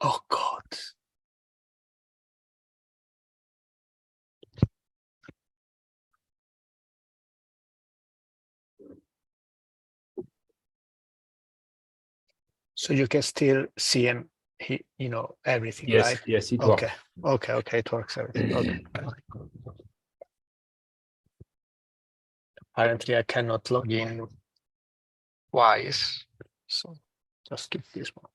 Oh God. So you can still see him, everything, Yes, right? yes, it Okay. works. Okay, it works, everything. Okay. Apparently I cannot log in twice. So just keep this one.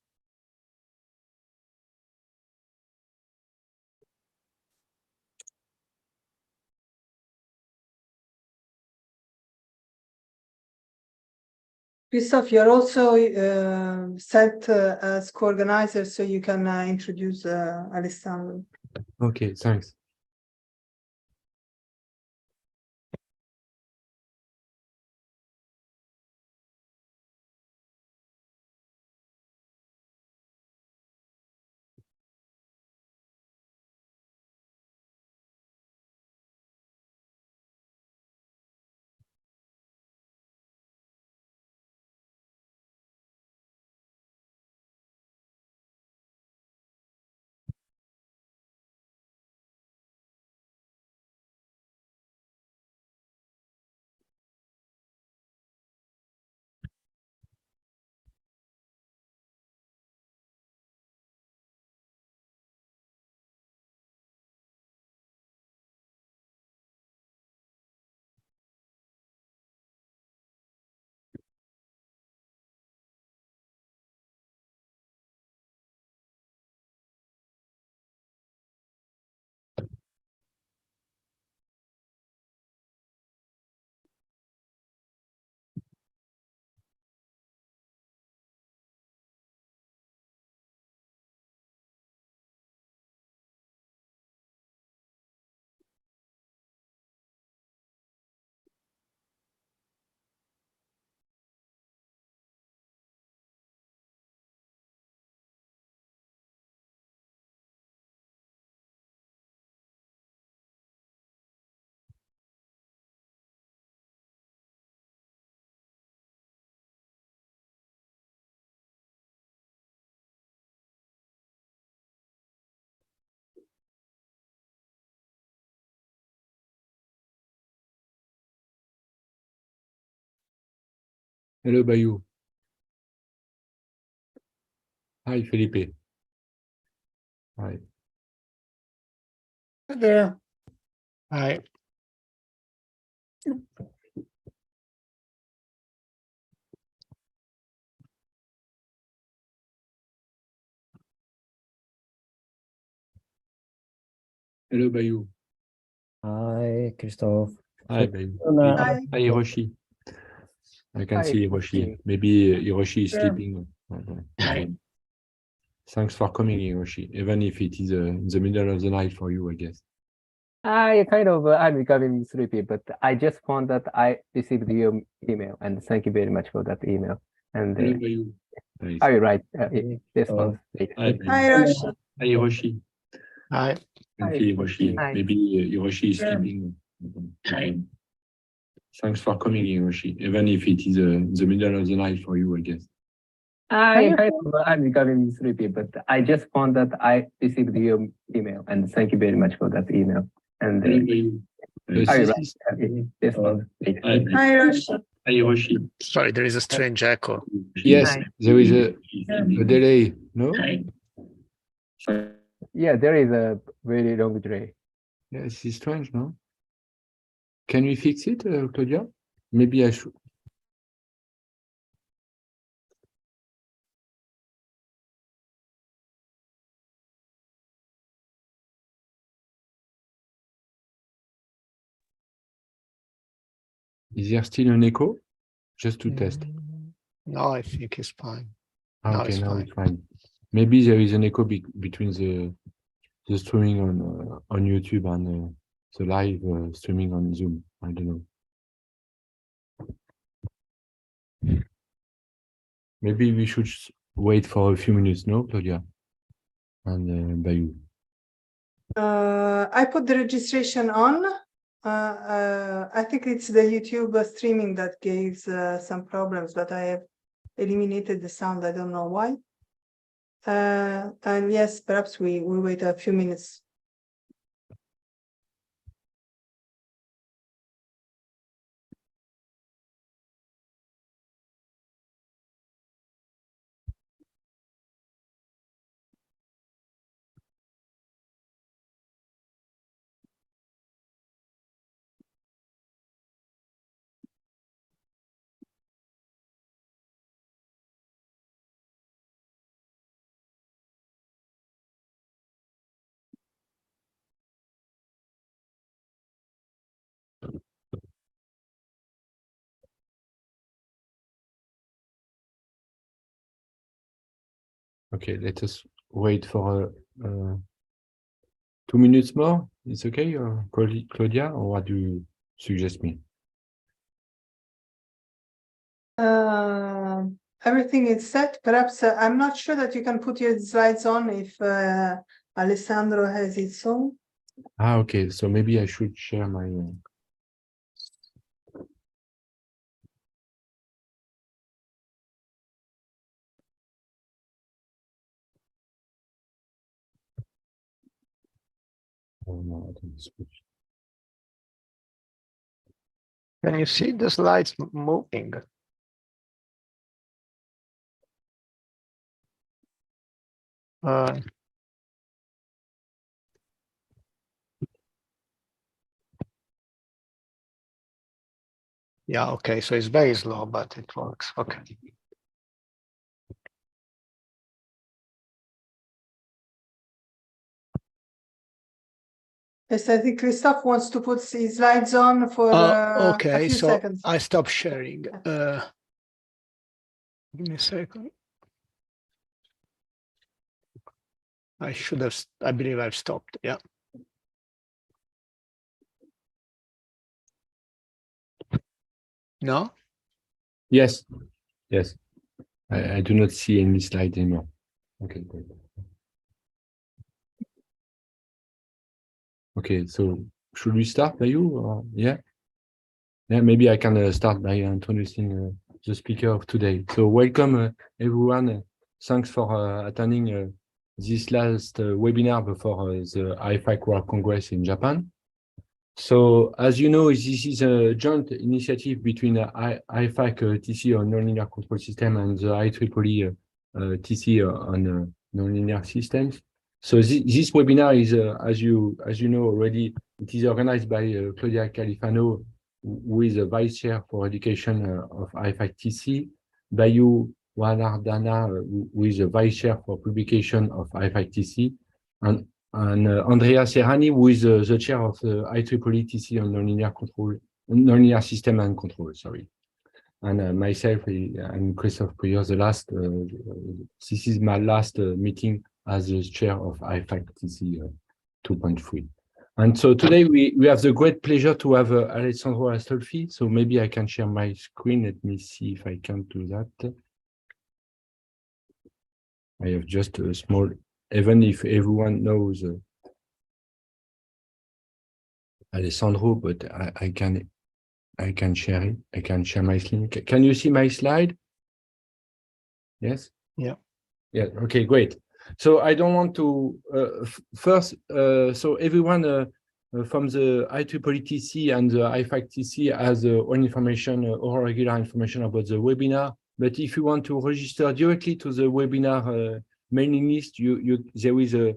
Christoph, you're also set as co-organizer, so you can introduce Alessandro. Okay, thanks. Hello, Bayou. Hi, Felipe. Hi. Hi there. Hi. Hello, Bayou. Hi, Christoph. Hi, Bayou. Hi. Hi, Hiroshi. I can Hi, see Hiroshi. Hiroshi. Maybe Hiroshi is Sure. sleeping. Okay. Thanks for coming, Hiroshi, even if it is in the middle of the night for you, I guess. I'm becoming sleepy, but I just found that I received your email, and thank you very much for that email. And Hello, Bayou. Nice. I will write this Oh. one later. Hi, Bayou. Hi, Rosh. Hi, Hiroshi. Hi. Can Hi. see Hiroshi. Hi. Maybe Hiroshi is Sure. sleeping. Okay. Thanks for coming, Hiroshi, even if it is in the middle of the night for you, I guess. I'm becoming sleepy, but I just found that I received your email, and thank you very much for that email. And Hello, Bayou. I will write this one later. Hi, Bayou. Hi, Rosh. Hi, Hiroshi. Sorry, there is a strange echo. Yes, Hi. there is a delay, no? Yeah, there is a very long delay. Yes, it's strange, no? Can we fix it, Claudia? Maybe I should. Is there still an echo? Just to test. No, I think it's fine. Ah, No, okay, it's now fine. it's fine. Maybe there is an echo between the streaming on YouTube and the live streaming on Zoom. I don't know. Maybe we should wait for a few minutes, no, Claudia? And Bayou. I put the registration on. I think it's the YouTube streaming that gives some problems, but I have eliminated the sound. I don't know why. And yes, perhaps we wait a few minutes. Okay, let us wait for 2 minutes more. It's okay, Claudia, or what do you suggest me? Everything is set. Perhaps I'm not sure that you can put your slides on if Alessandro has his own. Ah, okay. So maybe I should share my. Oh, no, I don't switch. Can you see the slides moving? Yeah, okay, so it's very slow, but it works. Okay. Yes, I think Christophe wants to put his slides on for a Okay, few so seconds. I stop sharing. Give me a second. I should have, I believe I've stopped. Yeah. No? Yes, yes. I do not see any slide anymore. Okay, great. Okay, so should we start by you? Or, yeah? Yeah, maybe I can start by introducing the speaker of today. So welcome everyone. Thanks for attending this last webinar before the IFAC World Congress in Japan. So as you know, this is a joint initiative between IFAC TC on nonlinear control system and the IEEE TC on nonlinear systems. So this webinar is, as you know already, it is organized by Claudia Califano, who is a vice chair for education of IFAC TC, Bayu Wanardana, who is a vice chair for publication of IFAC TC, and Andrea Serrani, who is the chair of the IEEE TC on nonlinear control, nonlinear system and control, sorry. And myself, I'm Christophe Prieur, this is my last meeting as the chair of IFAC TC 2.3. And so today we have the great pleasure to have Alessandro Astolfi. So maybe I can share my screen. Let me see if I can do that. I have just a small, even if everyone knows Alessandro, but I can share it. I can share my screen. Can you see my slide? Yes? Yeah. Yeah, okay, great. So I don't want to first, so everyone from the IEEE TC and the IFAC TC has all information, all regular information about the webinar. But if you want to register directly to the webinar mailing list, there is a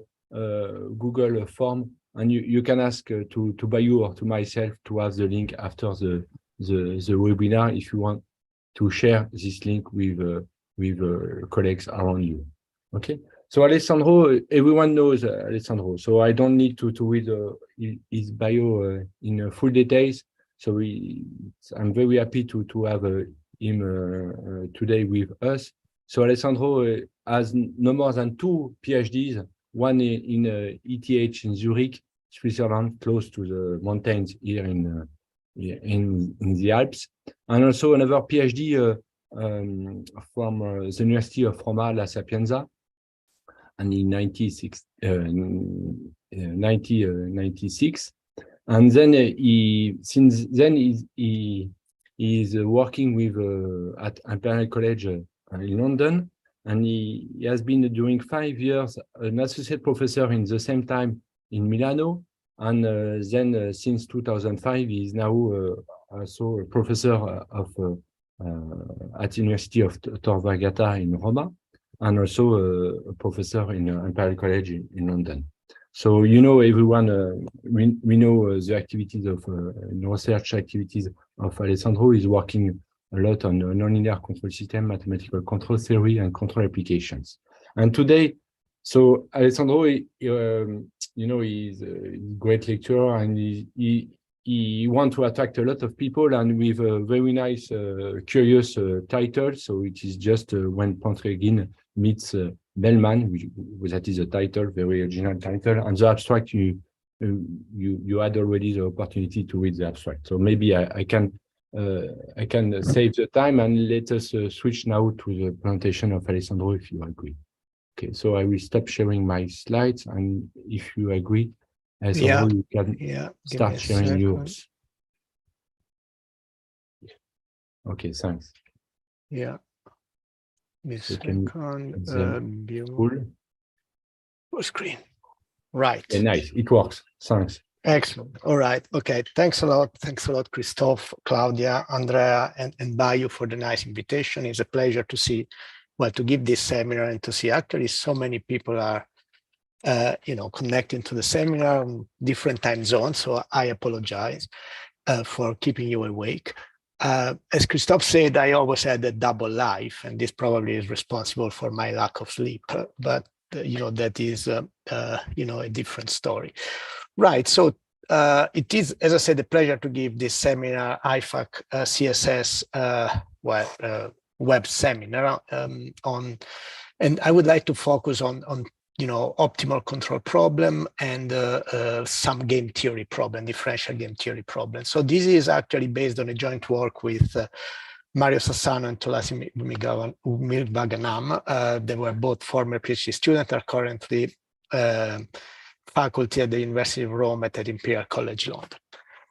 Google form, and you can ask to Bayu or to myself to have the link after the webinar if you want to share this link with colleagues around you. Okay, so Alessandro, everyone knows Alessandro, so I don't need to read his bio in full details. So I'm very happy to have him today with us. So Alessandro has no more than 2 PhDs, one in ETH in Zurich, Switzerland, close to the mountains here in the Alps, and also another PhD from the University of Roma La Sapienza, and in 1996, and then since then he is working with at Imperial College in London, and he has been during 5 years an associate professor in the same time in Milano, and then since 2005 he is now also a professor at University of Tor Vergata in Roma, and also a professor in Imperial College in London. So, you know, everyone, we know the activities of research activities of Alessandro. Is working a lot on nonlinear control system, mathematical control theory, and control applications. And today, so Alessandro, you know, he's a great lecturer, and he wants to attract a lot of people, and with a very nice, curious title. So it is just when Pantregin meets Bellman, that is a title, very original title, and the abstract you had already the opportunity to read the abstract. So maybe I can save the time and let us switch now to the presentation of Alessandro, if you agree. Okay, so I will stop sharing my slides, and if you agree, Alessandro, you can start sharing yours. Okay, thanks. Yeah. So can View full screen. Right. yeah, nice. It works. Thanks. Excellent. All right. Okay. Thanks a lot. Thanks a lot, Christophe, Claudia, Andrea, and Bayu for the nice invitation. It's a pleasure to see, well, to give this seminar and to see actually so many people are, you know, connecting to the seminar on different time zones. So I apologize for keeping you awake. As Christophe said, I always had a double life, and this probably is responsible for my lack of sleep. But you know, that is you know, a different story. Right. So it is, as I said, a pleasure to give this seminar, IFAC CSS web seminar on, and I would like to focus on you know, optimal control problem and some game theory problem, differential game theory problem. So this is actually based on a joint work with Mario Sassano and Tolasi Mirvaganam. They were both former PhD students, are currently faculty at the University of Rome at Imperial College London.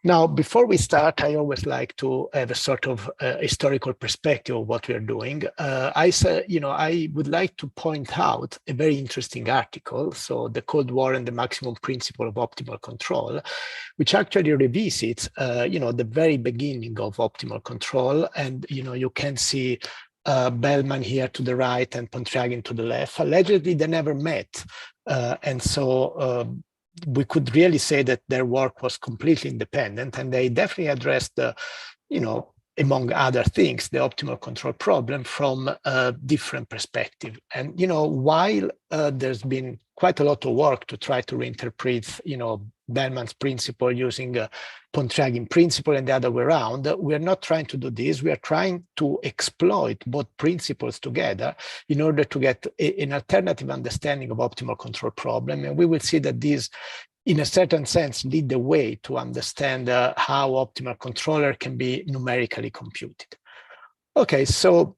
Now, before we start, I always like to have a sort of historical perspective of what we are doing. You know, I would like to point out a very interesting article, so the Cold War and the Maximum Principle of Optimal Control, which actually revisits, you know, the very beginning of optimal control. And, you know, you can see Bellman here to the right and Pontryagin to the left. Allegedly, they never met. And so we could really say that their work was completely independent, and they definitely addressed the, you know, among other things, the optimal control problem from a different perspective. And, you know, while there's been quite a lot of work to try to reinterpret, you know, Bellman's principle using Pontryagin principle and the other way around, we're not trying to do this. We are trying to exploit both principles together in order to get an alternative understanding of optimal control problem. And we will see that these, in a certain sense, lead the way to understand how optimal controller can be numerically computed. Okay, so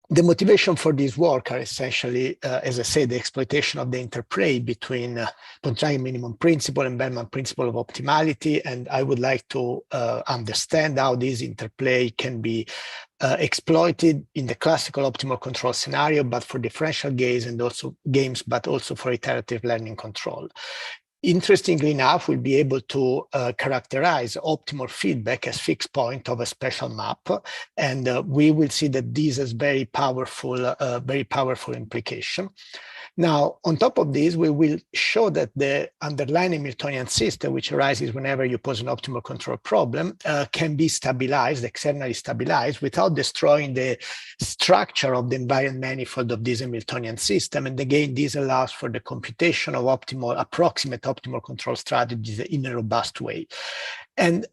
the motivation for this work are essentially, as I said, the exploitation of the interplay between Pontryagin minimum principle and Bellman principle of optimality. And I would like to understand how this interplay can be exploited in the classical optimal control scenario, but for differential games, but also for iterative learning control. Interestingly enough, we'll be able to characterize optimal feedback as fixed point of a special map, and we will see that this is very powerful implication. Now, on top of this, we will show that the underlying Hamiltonian system, which arises whenever you pose an optimal control problem, can be stabilized, externally stabilized, without destroying the structure of the invariant manifold of this Hamiltonian system. And again, this allows for the computation of approximate optimal control strategies in a robust way. And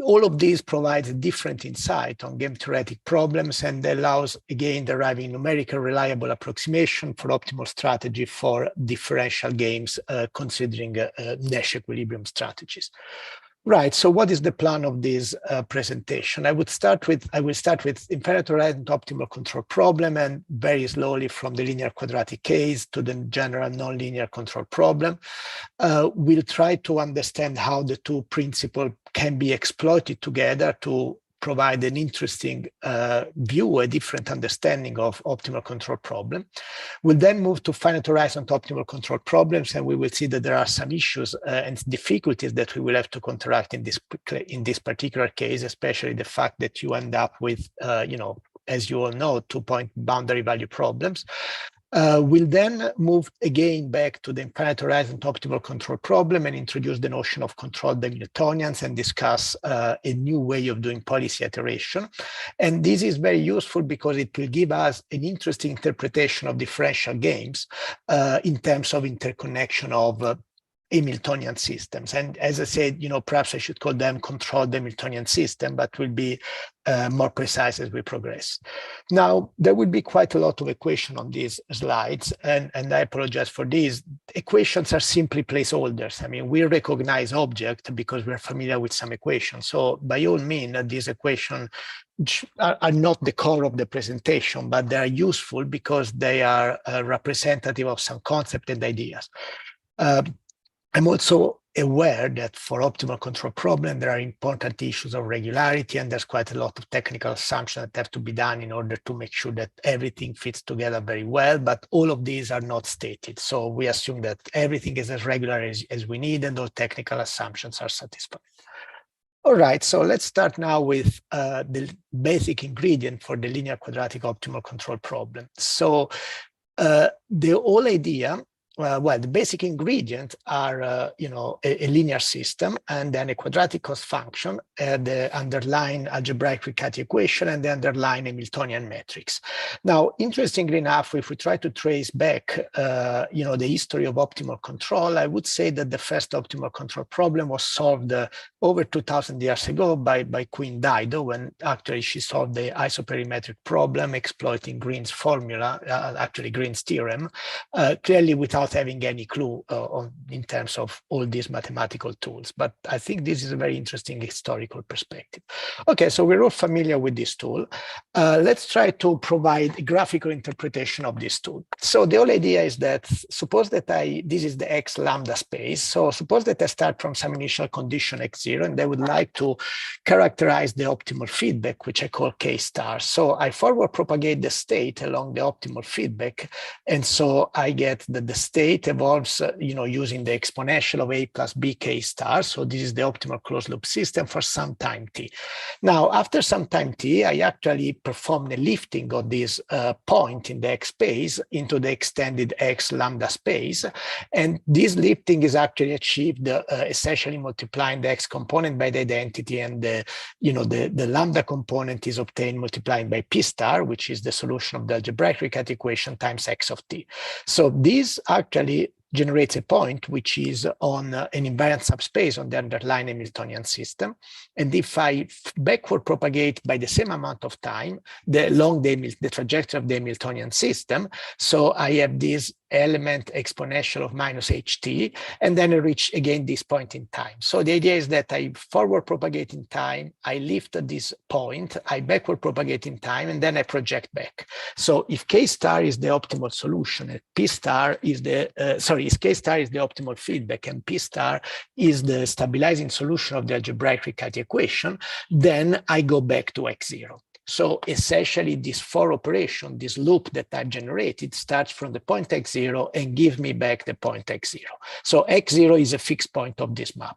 all of these provides a different insight on game theoretic problems and allows, again, deriving numerical reliable approximation for optimal strategy for differential games, considering Nash equilibrium strategies. Right, so what is the plan of this presentation? I will start with infinite optimal control problem, and very slowly from the linear quadratic case to the general nonlinear control problem. We'll try to understand how the two principles can be exploited together to provide an interesting view, a different understanding of optimal control problem. We'll then move to finite horizon optimal control problems, and we will see that there are some issues and difficulties that we will have to counteract in this particular case, especially the fact that you end up with, as you all know, 2-point boundary value problems. We'll then move again back to the infinite horizon optimal control problem and introduce the notion of controlled Hamiltonians and discuss a new way of doing policy iteration. And this is very useful because it will give us an interesting interpretation of differential games in terms of interconnection of Hamiltonian systems. And as I said, perhaps I should call them controlled Hamiltonian system, but will be more precise as we progress. Now, there will be quite a lot of equations on these slides, and I apologize for these. Equations are simply placeholders. I mean, we recognize object because we're familiar with some equations. So by all means, these equations are not the core of the presentation, but they are useful because they are representative of some concept and ideas. I'm also aware that for optimal control problem, there are important issues of regularity, and there's quite a lot of technical assumptions that have to be done in order to make sure that everything fits together very well, but all of these are not stated. So we assume that everything is as regular as we need, and all technical assumptions are satisfied. All right, so let's start now with the basic ingredient for the linear quadratic optimal control problem. So the whole idea, well, the basic ingredients are, a linear system, and then a quadratic cost function, the underlying algebraic Vergata equation, and the underlying Hamiltonian matrix. Now, interestingly enough, if we try to trace back, the history of optimal control, I would say that the first optimal control problem was solved over 2,000 years ago by Queen Dido, when actually she solved the isoperimetric problem exploiting Green's formula, actually Green's theorem, clearly without having any clue in terms of all these mathematical tools. But I think this is a very interesting historical perspective. Okay, so we're all familiar with this tool. Let's try to provide a graphical interpretation of this tool. So the whole idea is that, suppose that this is the X lambda space. So suppose that I start from some initial condition X0, and I would like to characterize the optimal feedback, which I call K star. So I forward propagate the state along the optimal feedback. And so I get that the state evolves, using the exponential of A plus B K star. So this is the optimal closed loop system for some time t. Now, after some time t, I actually perform the lifting of this point in the X space into the extended X lambda space. And this lifting is actually achieved essentially multiplying the X component by the identity, and the lambda component is obtained multiplying by P star, which is the solution of the algebraic Vergata equation times X of t. So this actually generates a point which is on an invariant subspace on the underlying Hamiltonian system. And if I backward propagate by the same amount of time along the trajectory of the Hamiltonian system, so I have this element exponential of minus ht, and then I reach again this point in time. So the idea is that I forward propagate in time, I lift at this point, I backward propagate in time, and then I project back. So if K star is the optimal solution, and P star is if K star is the optimal feedback, and P star is the stabilizing solution of the algebraic Vergata equation, then I go back to X0. So essentially this for operation, this loop that I've generated starts from the point X0 and gives me back the point X0. So X0 is a fixed point of this map.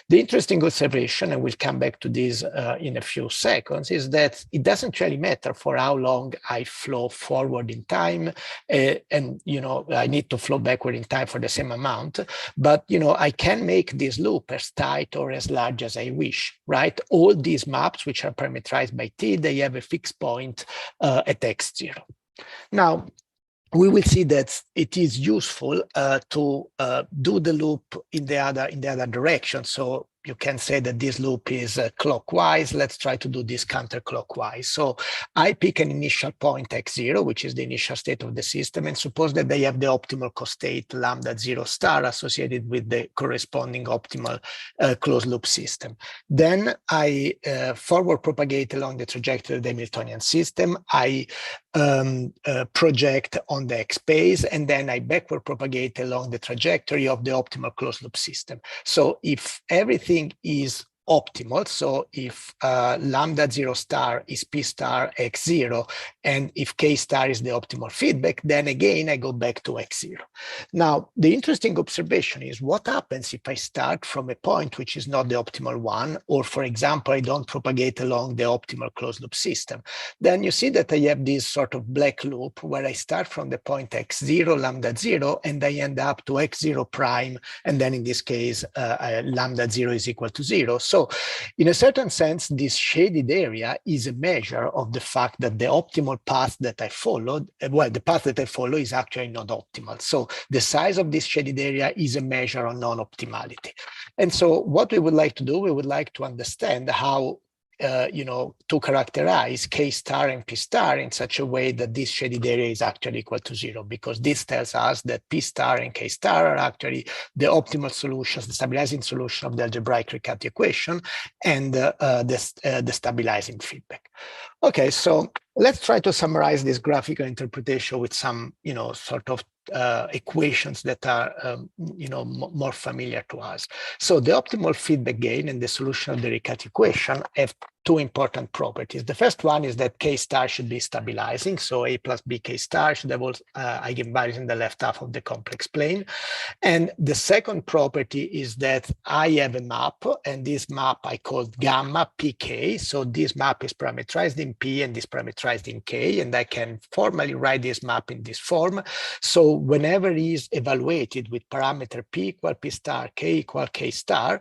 The interesting observation, and we'll come back to this in a few seconds, is that it doesn't really matter for how long I flow forward in time, and I need to flow backward in time for the same amount, but I can make this loop as tight or as large as I wish, right? All these maps, which are parameterized by t, they have a fixed point at X0. Now, we will see that it is useful to do the loop in the other direction. So you can say that this loop is clockwise. Let's try to do this counterclockwise. So I pick an initial point X0, which is the initial state of the system, and suppose that they have the optimal costate lambda 0 star associated with the corresponding optimal closed loop system. Then I forward propagate along the trajectory of the Hamiltonian system. I project on the X space, and then I backward propagate along the trajectory of the optimal closed loop system. So if everything is optimal. So if lambda 0 star is P star X0, and if K star is the optimal feedback, then again, I go back to X0. Now, the interesting observation is what happens if I start from a point which is not the optimal one, or for example, I don't propagate along the optimal closed loop system. Then you see that I have this sort of black loop where I start from the point X0, lambda 0, and I end up to X0 prime, and then in this case, lambda 0 is equal to 0. So in a certain sense, this shaded area is a measure of the fact that the optimal path that I followed, well, the path that I follow is actually not optimal. So the size of this shaded area is a measure of non-optimality. And so what we would like to do, we would like to understand how to characterize K star and P star in such a way that this shaded area is actually equal to 0, because this tells us that P star and K star are actually the optimal solutions, the stabilizing solution of the algebraic Vergata equation, and the stabilizing feedback. Okay, so let's try to summarize this graphical interpretation with some, sort of equations that are, more familiar to us. So the optimal feedback gain and the solution of the Vergata equation have two important properties. The first one is that K star should be stabilizing. So A plus B K star should have all eigenvalues in the left half of the complex plane. And the second property is that I have a map, and this map I called gamma PK. So this map is parameterized in P and is parameterized in K, and I can formally write this map in this form. So whenever it is evaluated with parameter P equal P star, K equal K star,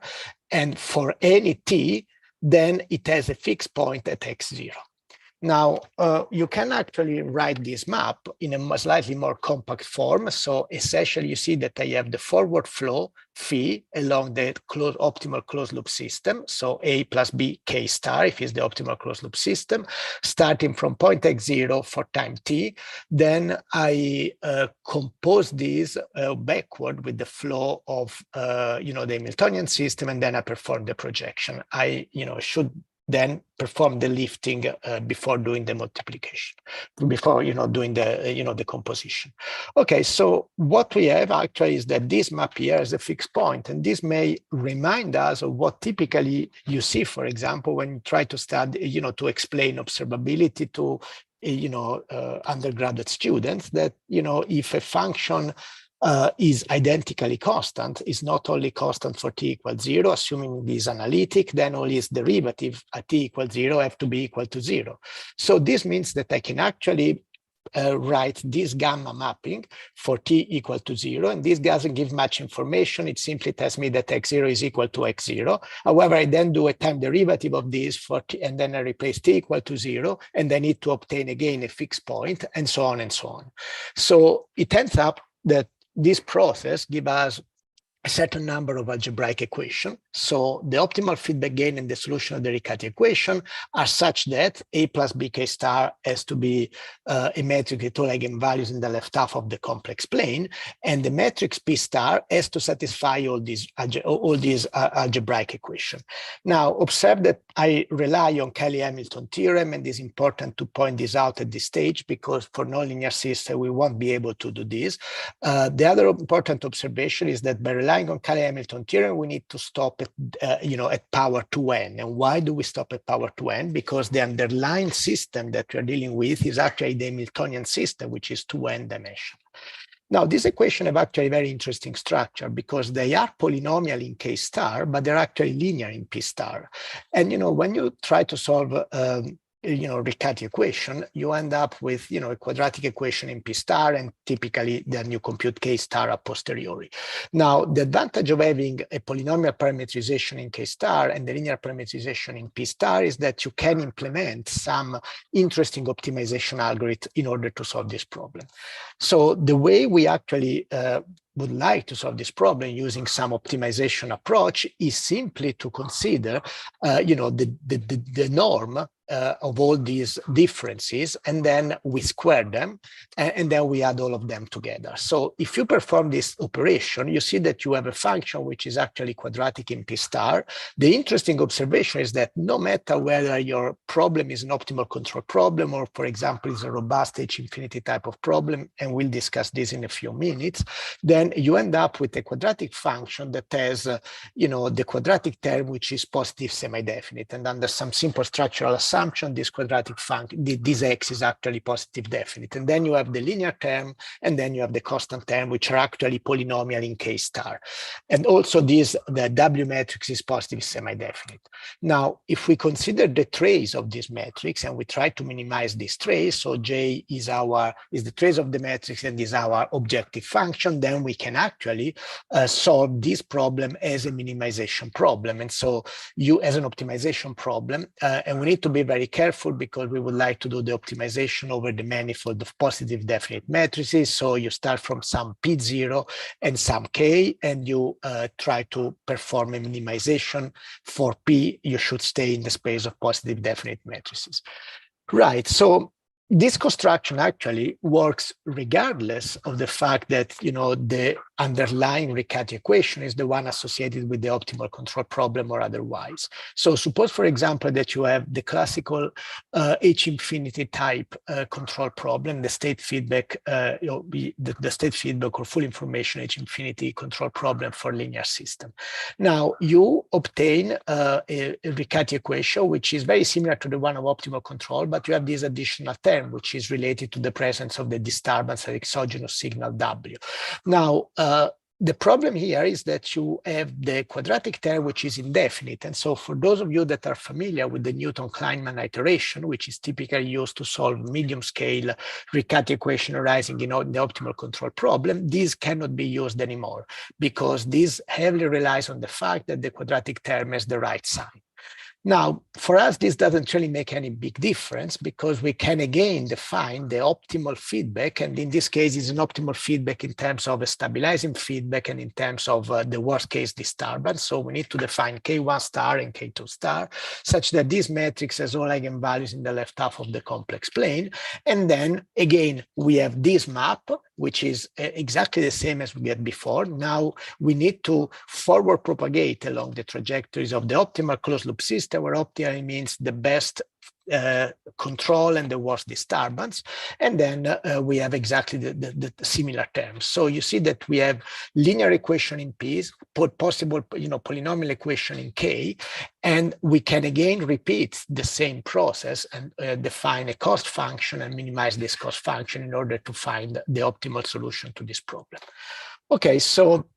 and for any T, then it has a fixed point at X0. Now, you can actually write this map in a slightly more compact form. So essentially, you see that I have the forward flow phi along the optimal closed loop system. So A plus B K star, if it's the optimal closed loop system, starting from point X0 for time T. Then I compose this backward with the flow of, the Hamiltonian system, and then I perform the projection. I, should then perform the lifting before doing the multiplication, before doing the the composition. Okay, so what we have actually is that this map here is a fixed point, and this may remind us of what typically you see, for example, when you try to study, to explain observability to undergraduate students, that if a function is identically constant, is not only constant for t equals 0, assuming it is analytic, then all its derivative at t equals 0 have to be equal to 0. So this means that I can actually write this gamma mapping for t equal to 0, and this doesn't give much information. It simply tells me that x0 is equal to x0. However, I then do a time derivative of this for t, and then I replace t equal to 0, and I need to obtain again a fixed point, and so on and so on. So it ends up that this process gives us a certain number of algebraic equations. So the optimal feedback gain and the solution of the Vergata equation are such that A plus BK star has to be a metric with all eigenvalues in the left half of the complex plane, and the matrix P star has to satisfy all these algebraic equations. Now, observe that I rely on Cayley-Hamilton theorem, and it's important to point this out at this stage because for nonlinear system, we won't be able to do this. The other important observation is that by relying on Cayley-Hamilton theorem, we need to stop at, at power 2n. And why do we stop at power 2n? Because the underlying system that we're dealing with is actually the Hamiltonian system, which is 2n dimensional. Now, this equation have actually a very interesting structure because they are polynomial in K star, but they're actually linear in P star. And, when you try to solve Vergata equation, you end up with, a quadratic equation in P star, and typically then you compute K star a posteriori. Now, the advantage of having a polynomial parameterization in K star and the linear parameterization in P star is that you can implement some interesting optimization algorithm in order to solve this problem. So the way we actually would like to solve this problem using some optimization approach is simply to consider, the norm of all these differences, and then we square them, and then we add all of them together. So if you perform this operation, you see that you have a function which is actually quadratic in P star. The interesting observation is that no matter whether your problem is an optimal control problem, or for example, is a robust H infinity type of problem, and we'll discuss this in a few minutes, then you end up with a quadratic function that has, the quadratic term, which is positive semi-definite. And under some simple structural assumption, this quadratic function, this x is actually positive definite. And then you have the linear term, and then you have the constant term, which are actually polynomial in K star. And also the W matrix is positive semi-definite. Now, if we consider the trace of this matrix and we try to minimize this trace, so J is the trace of the matrix and is our objective function, then we can actually solve this problem as a minimization problem. And so as an optimization problem, and we need to be very careful because we would like to do the optimization over the manifold of positive definite matrices. So you start from some P0 and some K, and you try to perform a minimization for P. You should stay in the space of positive definite matrices. Right, so this construction actually works regardless of the fact that, the underlying Riccati equation is the one associated with the optimal control problem or otherwise. So suppose, for example, that you have the classical H infinity type control problem, the state feedback, the state feedback or full information H infinity control problem for linear system. Now you obtain a Riccati equation, which is very similar to the one of optimal control, but you have this additional term, which is related to the presence of the disturbance of exogenous signal W. Now, the problem here is that you have the quadratic term, which is indefinite. And so for those of you that are familiar with the Newton-Kleinman iteration, which is typically used to solve medium scale Riccati equation arising in the optimal control problem, this cannot be used anymore because this heavily relies on the fact that the quadratic term has the right sign. Now, for us, this doesn't really make any big difference because we can again define the optimal feedback. And in this case, it's an optimal feedback in terms of a stabilizing feedback and in terms of the worst case disturbance. So we need to define K1 star and K2 star such that this matrix has all eigenvalues in the left half of the complex plane. And then again, we have this map, which is exactly the same as we had before. Now we need to forward propagate along the trajectories of the optimal closed loop system, where optimal means the best control and the worst disturbance. And then we have exactly the similar terms. So you see that we have linear equation in P, possible polynomial equation in K, and we can again repeat the same process and define a cost function and minimize this cost function in order to find the optimal solution to this problem. Okay, so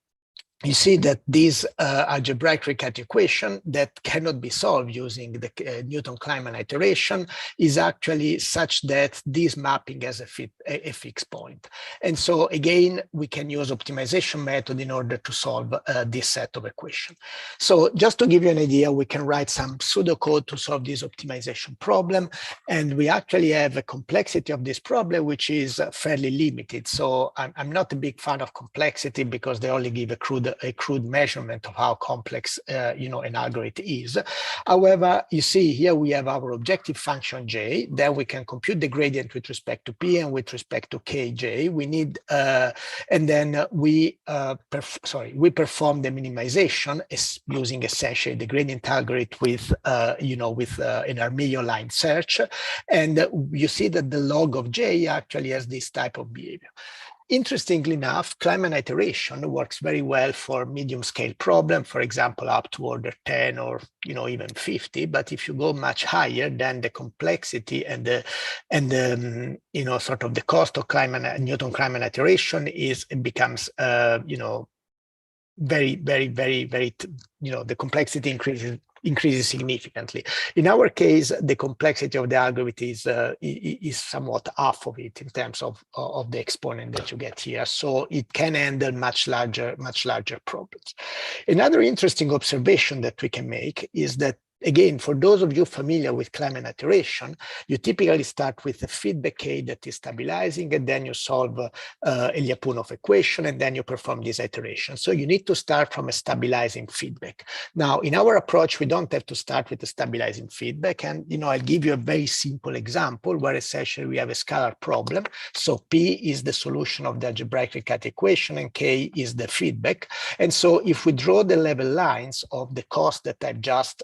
you see that this algebraic Riccati equation that cannot be solved using the Newton-Kleinman iteration is actually such that this mapping has a fixed point. And so again, we can use optimization method in order to solve this set of equations. So just to give you an idea, we can write some pseudocode to solve this optimization problem. And we actually have a complexity of this problem, which is fairly limited. So I'm not a big fan of complexity because they only give a crude measurement of how complex an algorithm is. However, you see here we have our objective function J. Then we can compute the gradient with respect to P and with respect to Kj. We need and then we perform the minimization using essentially the gradient algorithm with an Armillo line search, and you see that the log of J actually has this type of behavior. Interestingly enough, Kleinman iteration works very well for medium scale problem, for example, up to order 10 or even 50. But if you go much higher, then the complexity and the sort of the cost of Newton-Kleinman iteration becomes very, very, very, very, the complexity increases significantly. In our case, the complexity of the algorithm is somewhat half of it in terms of the exponent that you get here. So it can handle much larger problems. Another interesting observation that we can make is that again, for those of you familiar with climate iteration, you typically start with a feedback K that is stabilizing, and then you solve a Lyapunov equation, and then you perform this iteration. So you need to start from a stabilizing feedback. Now, in our approach, we don't have to start with the stabilizing feedback. And, I'll give you a very simple example where essentially we have a scalar problem. So P is the solution of the algebraic Vergata equation, and K is the feedback. And so if we draw the level lines of the cost that I've just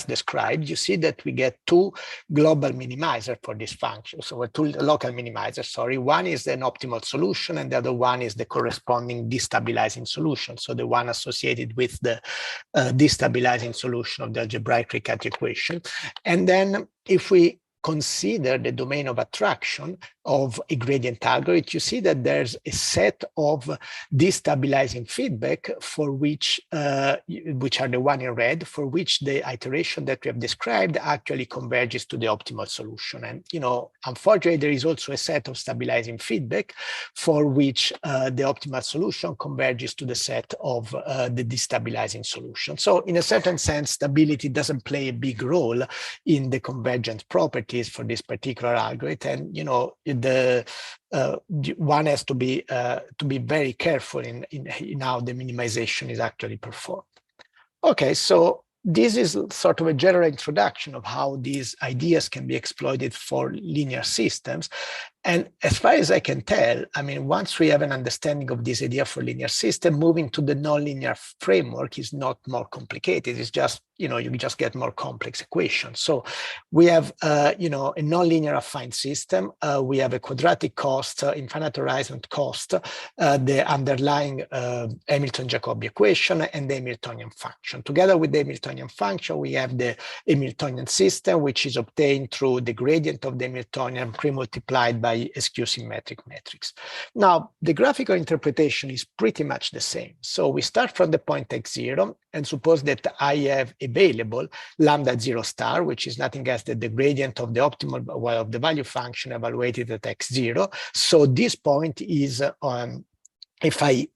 described, you see that we get two global minimizers for this function. So two local minimizers, sorry. One is an optimal solution, and the other one is the corresponding destabilizing solution. So the one associated with the destabilizing solution of the algebraic Vergata equation. And then if we consider the domain of attraction of a gradient algorithm, you see that there's a set of destabilizing feedback for which are the one in red, for which the iteration that we have described actually converges to the optimal solution. And, unfortunately, there is also a set of stabilizing feedback for which the optimal solution converges to the set of the destabilizing solution. So in a certain sense, stability doesn't play a big role in the convergence properties for this particular algorithm. And, one has to be very careful in how the minimization is actually performed. Okay, so this is sort of a general introduction of how these ideas can be exploited for linear systems. And as far as I can tell, I mean, once we have an understanding of this idea for linear system, moving to the nonlinear framework is not more complicated. It's just, you just get more complex equations. So we have, a nonlinear affine system. We have a quadratic cost, infinite horizon cost, the underlying Hamilton-Jacobi equation, and the Hamiltonian function. Together with the Hamiltonian function, we have the Hamiltonian system, which is obtained through the gradient of the Hamiltonian pre-multiplied by skew symmetric metrics. Now, the graphical interpretation is pretty much the same. So we start from the point x0 and suppose that I have available lambda 0 star, which is nothing else than the gradient of the optimal of the value function evaluated at x0. So this point is if I,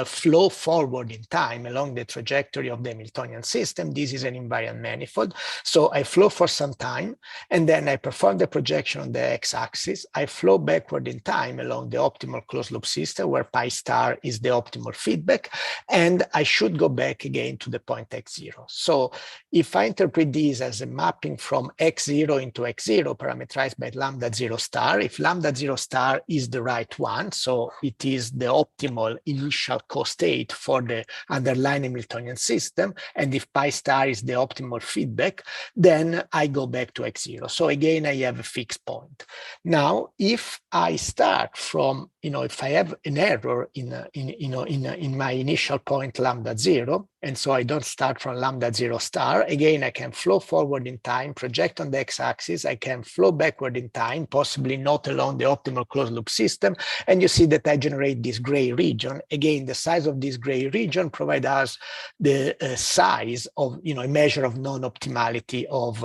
flow forward in time along the trajectory of the Hamiltonian system, this is an invariant manifold. So I flow for some time, and then I perform the projection on the x-axis. I flow backward in time along the optimal closed loop system, where pi star is the optimal feedback, and I should go back again to the point x0. So if I interpret this as a mapping from x0 into x0 parameterized by lambda 0 star, if lambda 0 star is the right one, so it is the optimal initial co-state for the underlying Hamiltonian system, and if pi star is the optimal feedback, then I go back to x0. So again, I have a fixed point. Now, if I start from, if I have an error in my initial point lambda 0, and so I don't start from lambda 0 star, again, I can flow forward in time, project on the x-axis, I can flow backward in time, possibly not along the optimal closed loop system, and you see that I generate this gray region. Again, the size of this gray region provides us the size of, a measure of non-optimality of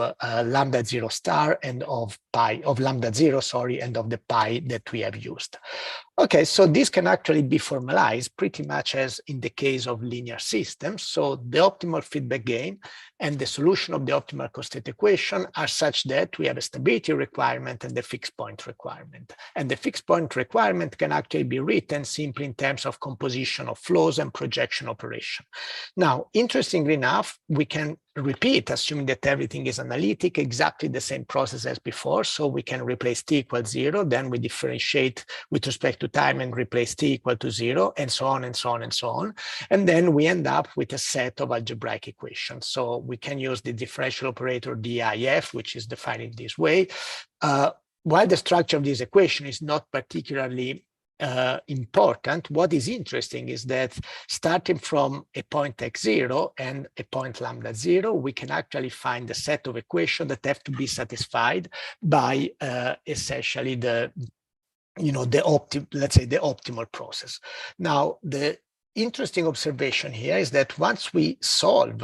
lambda 0 star and of lambda 0, sorry, and of the pi that we have used. Okay, so this can actually be formalized pretty much as in the case of linear systems. So the optimal feedback gain and the solution of the optimal co-state equation are such that we have a stability requirement and the fixed point requirement. And the fixed point requirement can actually be written simply in terms of composition of flows and projection operation. Now, interestingly enough, we can repeat, assuming that everything is analytic, exactly the same process as before. So we can replace t equals 0, then we differentiate with respect to time and replace t equal to 0, and so on and so on and so on. And then we end up with a set of algebraic equations. So we can use the differential operator DIF, which is defined in this way. While the structure of this equation is not particularly important, what is interesting is that starting from a point x0 and a point lambda 0, we can actually find a set of equations that have to be satisfied by essentially the optimal process. Now, the interesting observation here is that once we solve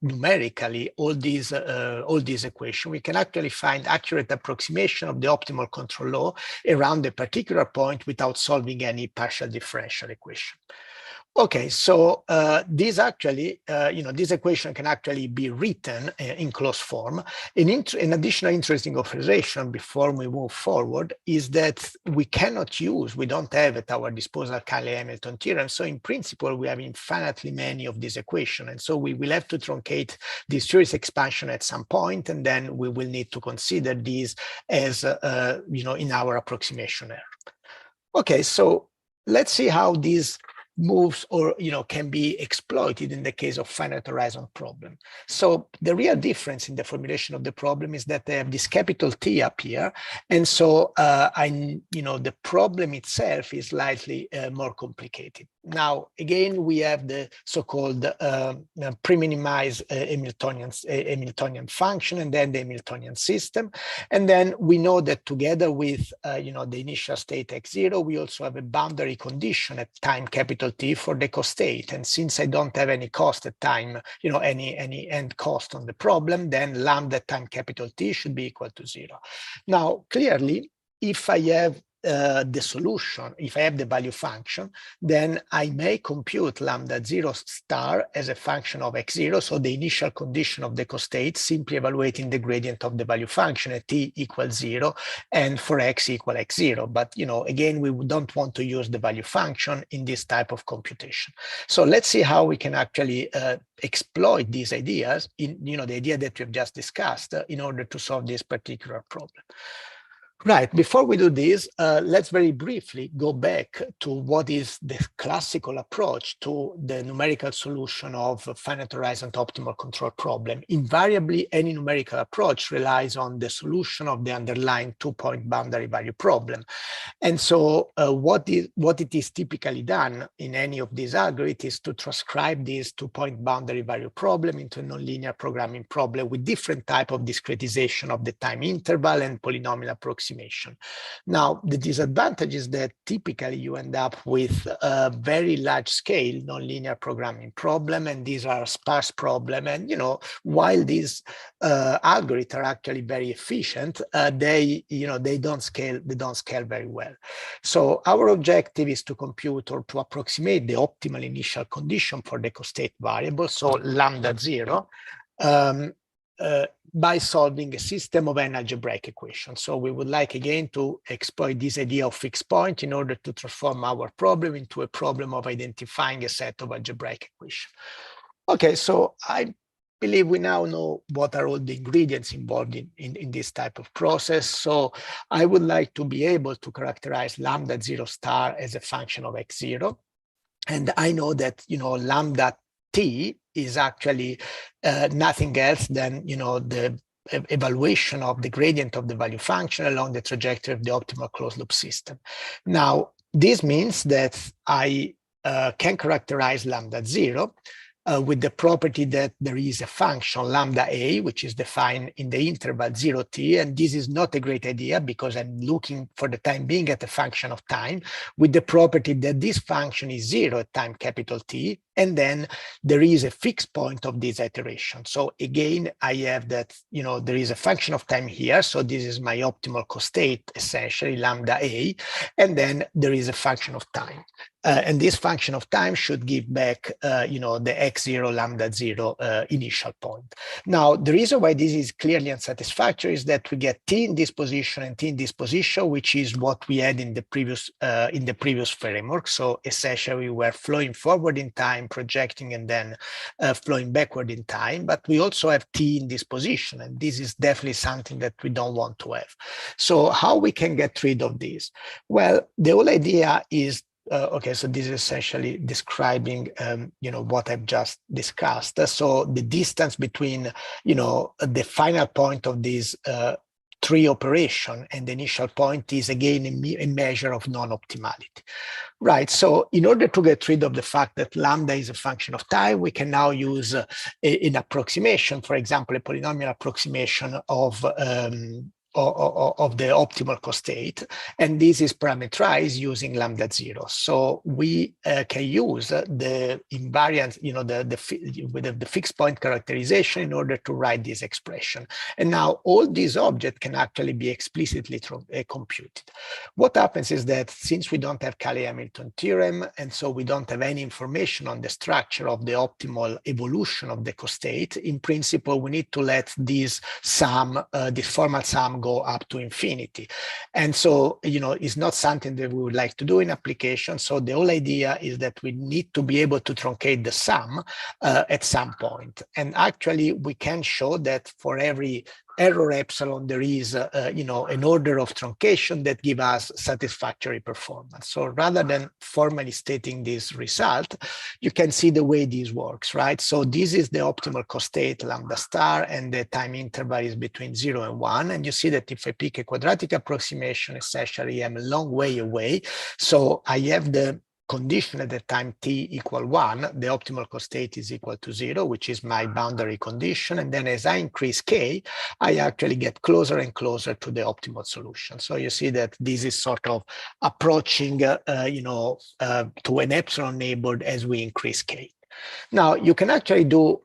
numerically all these equations, we can actually find accurate approximation of the optimal control law around a particular point without solving any partial differential equation. Okay, so this actually, this equation can actually be written in closed form. An additional interesting observation before we move forward is that we don't have at our disposal Cayley-Hamilton theorem. So in principle, we have infinitely many of these equations. And so we will have to truncate this series expansion at some point, and then we will need to consider these as, in our approximation error. Okay, so let's see how these moves or can be exploited in the case of finite horizon problem. So the real difference in the formulation of the problem is that they have this capital T up here, and so the problem itself is slightly more complicated. Now again, we have the so-called pre-minimized Hamiltonian function, and then the Hamiltonian system, and then we know that together with the initial state x0, we also have a boundary condition at time capital T for the costate. And since I don't have any cost at time, any end cost on the problem, then lambda time capital T should be equal to 0. Now, clearly, if I have the solution, if I have the value function, then I may compute lambda 0 star as a function of x0, so the initial condition of the costate, simply evaluating the gradient of the value function at t equals 0 and for x equal x0. But again, we don't want to use the value function in this type of computation. So let's see how we can actually exploit these ideas in the idea that we've just discussed in order to solve this particular problem. Right, before we do this, let's very briefly go back to what is the classical approach to the numerical solution of finite horizon optimal control problem. Invariably, any numerical approach relies on the solution of the underlying two-point boundary value problem. And so what it is typically done in any of these algorithms is to transcribe this two-point boundary value problem into a nonlinear programming problem with different type of discretization of the time interval and polynomial approximation. Now, the disadvantage is that typically you end up with a very large scale nonlinear programming problem, and these are sparse problem. And while these algorithms are actually very efficient, they don't scale very well. So our objective is to compute or to approximate the optimal initial condition for the costate variable, so lambda 0. By solving a system of n algebraic equations. So we would like again to exploit this idea of fixed point in order to transform our problem into a problem of identifying a set of algebraic equations. Okay, so I believe we now know what are all the ingredients involved in this type of process. So I would like to be able to characterize lambda 0 star as a function of x0. And I know that, lambda t is actually nothing else than, the evaluation of the gradient of the value function along the trajectory of the optimal closed loop system. Now, this means that I can characterize lambda 0 with the property that there is a function lambda a, which is defined in the interval 0t, and this is not a great idea because I'm looking for the time being at a function of time, with the property that this function is 0 at time capital T, and then there is a fixed point of this iteration. So again, I have that, there is a function of time here, so this is my optimal costate, essentially lambda a, and then there is a function of time. And this function of time should give back, the x0 lambda 0 initial point. Now, the reason why this is clearly unsatisfactory is that we get t in this position and t in this position, which is what we had in the previous framework. So essentially, we were flowing forward in time, projecting, and then flowing backward in time. But we also have t in this position, and this is definitely something that we don't want to have. So how we can get rid of this? Well, the whole idea is okay, so this is essentially describing, what I've just discussed. So the distance between, the final point of this tree operation and the initial point is again a measure of non-optimality. Right, so in order to get rid of the fact that lambda is a function of time, we can now use an approximation, for example, a polynomial approximation of the optimal co-state, and this is parameterized using lambda 0. So we can use the invariance, the fixed point characterization in order to write this expression. And now all these objects can actually be explicitly computed. What happens is that since we don't have Cayley-Hamilton theorem, and so we don't have any information on the structure of the optimal evolution of the co-state, in principle, we need to let this sum, this formal sum, go up to infinity. And so, it's not something that we would like to do in application. So the whole idea is that we need to be able to truncate the sum at some point. And actually, we can show that for every error epsilon, there is, an order of truncation that give us satisfactory performance. So rather than formally stating this result, you can see the way this works, right? So this is the optimal co-state lambda star, and the time interval is between 0 and 1. And you see that if I pick a quadratic approximation, essentially I'm a long way away. So I have the condition at the time t equal 1, the optimal co-state is equal to 0, which is my boundary condition. And then as I increase k, I actually get closer and closer to the optimal solution. So you see that this is sort of approaching, to an epsilon neighborhood as we increase k. Now you can actually do,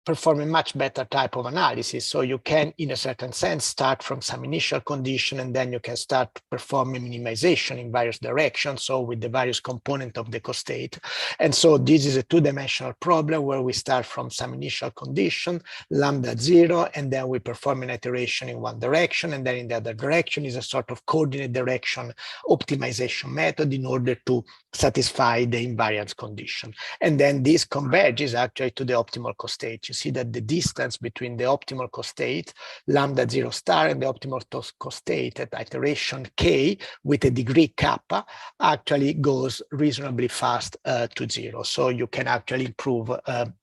perform a much better type of analysis. So you can, in a certain sense, start from some initial condition, and then you can start performing minimization in various directions, so with the various components of the co-state. And so this is a two-dimensional problem where we start from some initial condition, lambda 0, and then we perform an iteration in one direction, and then in the other direction is a sort of coordinate direction optimization method in order to satisfy the invariance condition. And then this converges actually to the optimal co-state. You see that the distance between the optimal co-state, lambda 0 star, and the optimal co-state at iteration k with a degree kappa actually goes reasonably fast to 0. So you can actually improve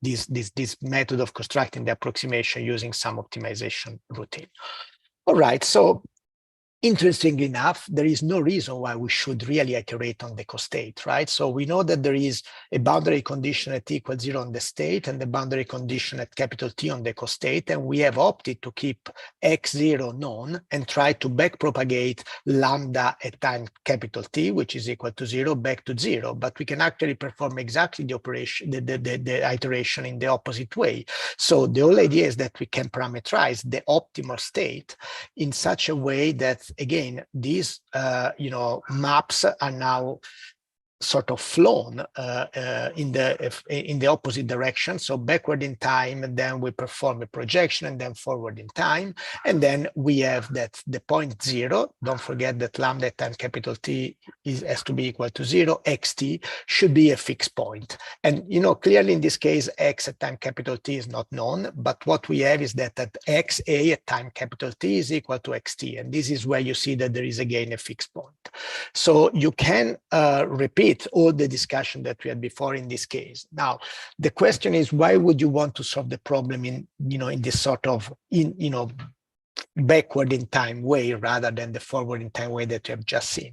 this method of constructing the approximation using some optimization routine. All right, so interestingly enough, there is no reason why we should really iterate on the co-state, right? So we know that there is a boundary condition at t equals 0 on the state and the boundary condition at capital T on the co-state, and we have opted to keep x0 known and try to backpropagate lambda at time capital T, which is equal to 0, back to 0. But we can actually perform exactly the operation, the iteration in the opposite way. So the whole idea is that we can parameterize the optimal state in such a way that, again, these maps are now sort of flown in the opposite direction. So backward in time, and then we perform a projection, and then forward in time. And then we have that the point 0, don't forget that lambda at time capital T has to be equal to 0, xt should be a fixed point. And clearly in this case, x at time capital T is not known, but what we have is that at xa at time capital T is equal to xt. And this is where you see that there is again a fixed point. So you can repeat all the discussion that we had before in this case. Now, the question is, why would you want to solve the problem in this sort of, backward in time way rather than the forward in time way that you have just seen?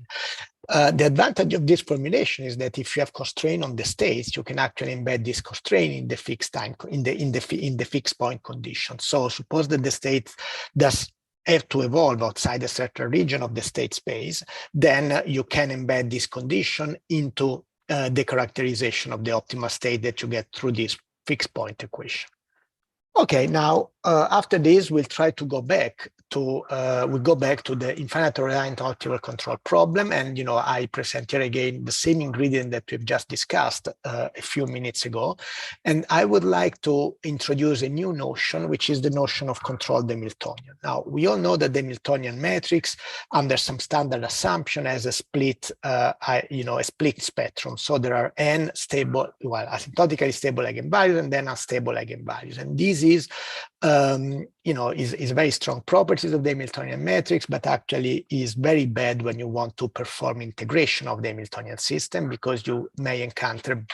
The advantage of this formulation is that if you have constraint on the states, you can actually embed this constraint in the fixed time, in the fixed point condition. So suppose that the state does have to evolve outside a certain region of the state space, then you can embed this condition into the characterization of the optimal state that you get through this fixed point equation. Okay, now after this, we'll try to go back to the infinite reliant optimal control problem, and I present here again the same ingredient that we've just discussed a few minutes ago, and I would like to introduce a new notion, which is the notion of controlled Hamiltonian. Now we all know that the Hamiltonian matrix, under some standard assumption, has a split, a split spectrum. So there are n stable, asymptotically stable eigenvalues, and then unstable eigenvalues, and this is very strong properties of the Hamiltonian matrix, but actually is very bad when you want to perform integration of the Hamiltonian system, because you may encounter,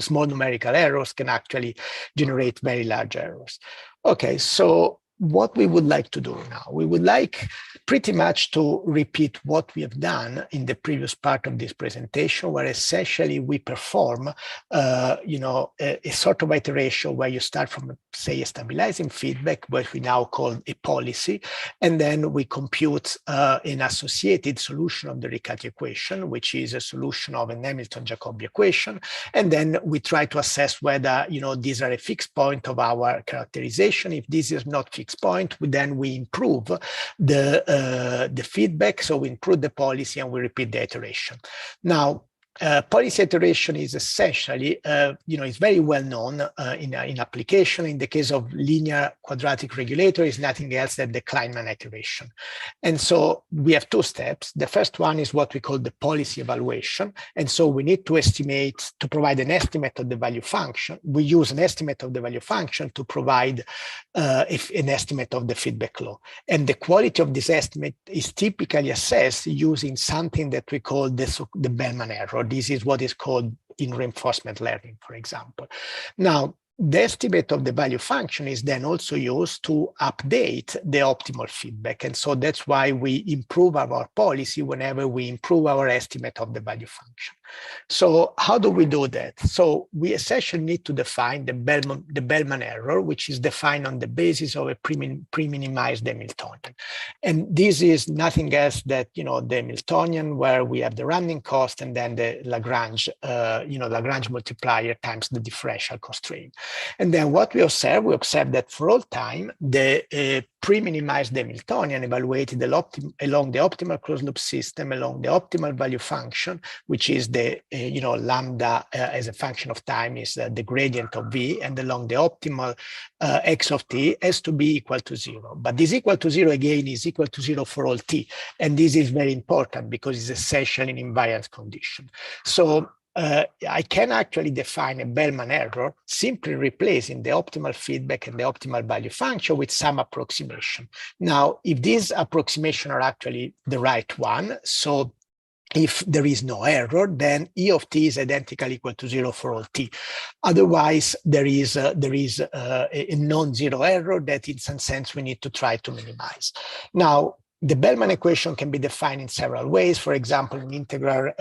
small numerical errors can actually generate very large errors. Okay, so what we would like to do now, we would like pretty much to repeat what we have done in the previous part of this presentation, where essentially we perform, a sort of iteration where you start from, say, a stabilizing feedback, what we now call a policy, and then we compute an associated solution of the Vergata equation, which is a solution of an Hamilton-Jacobi equation, and then we try to assess whether, these are a fixed point of our characterization. If this is not fixed point, then we improve the feedback. So we improve the policy and we repeat the iteration. Now, policy iteration is essentially, is very well known in application. In the case of linear quadratic regulator, is nothing else than the Kleinman iteration. And so we have two steps. The first one is what we call the policy evaluation. And so we need to estimate, to provide an estimate of the value function. We use an estimate of the value function to provide an estimate of the feedback law. And the quality of this estimate is typically assessed using something that we call the Bellman error. This is what is called in reinforcement learning, for example. Now, the estimate of the value function is then also used to update the optimal feedback. And so that's why we improve our policy whenever we improve our estimate of the value function. So how do we do that? So we essentially need to define the Bellman error, which is defined on the basis of a pre-minimized Hamiltonian. And this is nothing else that, the Hamiltonian, where we have the running cost and then the Lagrange, Lagrange multiplier times the differential constraint. And then what we observe that for all time, the pre-minimized Hamiltonian evaluated along the optimal closed loop system, along the optimal value function, which is the, lambda as a function of time is the gradient of V, and along the optimal x of t has to be equal to 0. But this equal to 0 again is equal to 0 for all t. And this is very important because it's essentially an invariance condition. So I can actually define a Bellman error simply replacing the optimal feedback and the optimal value function with some approximation. Now, if these approximations are actually the right one, so if there is no error, then E of t is identically equal to 0 for all t. Otherwise, there is a non-zero error that in some sense we need to try to minimize. Now, the Bellman equation can be defined in several ways. For example, in integral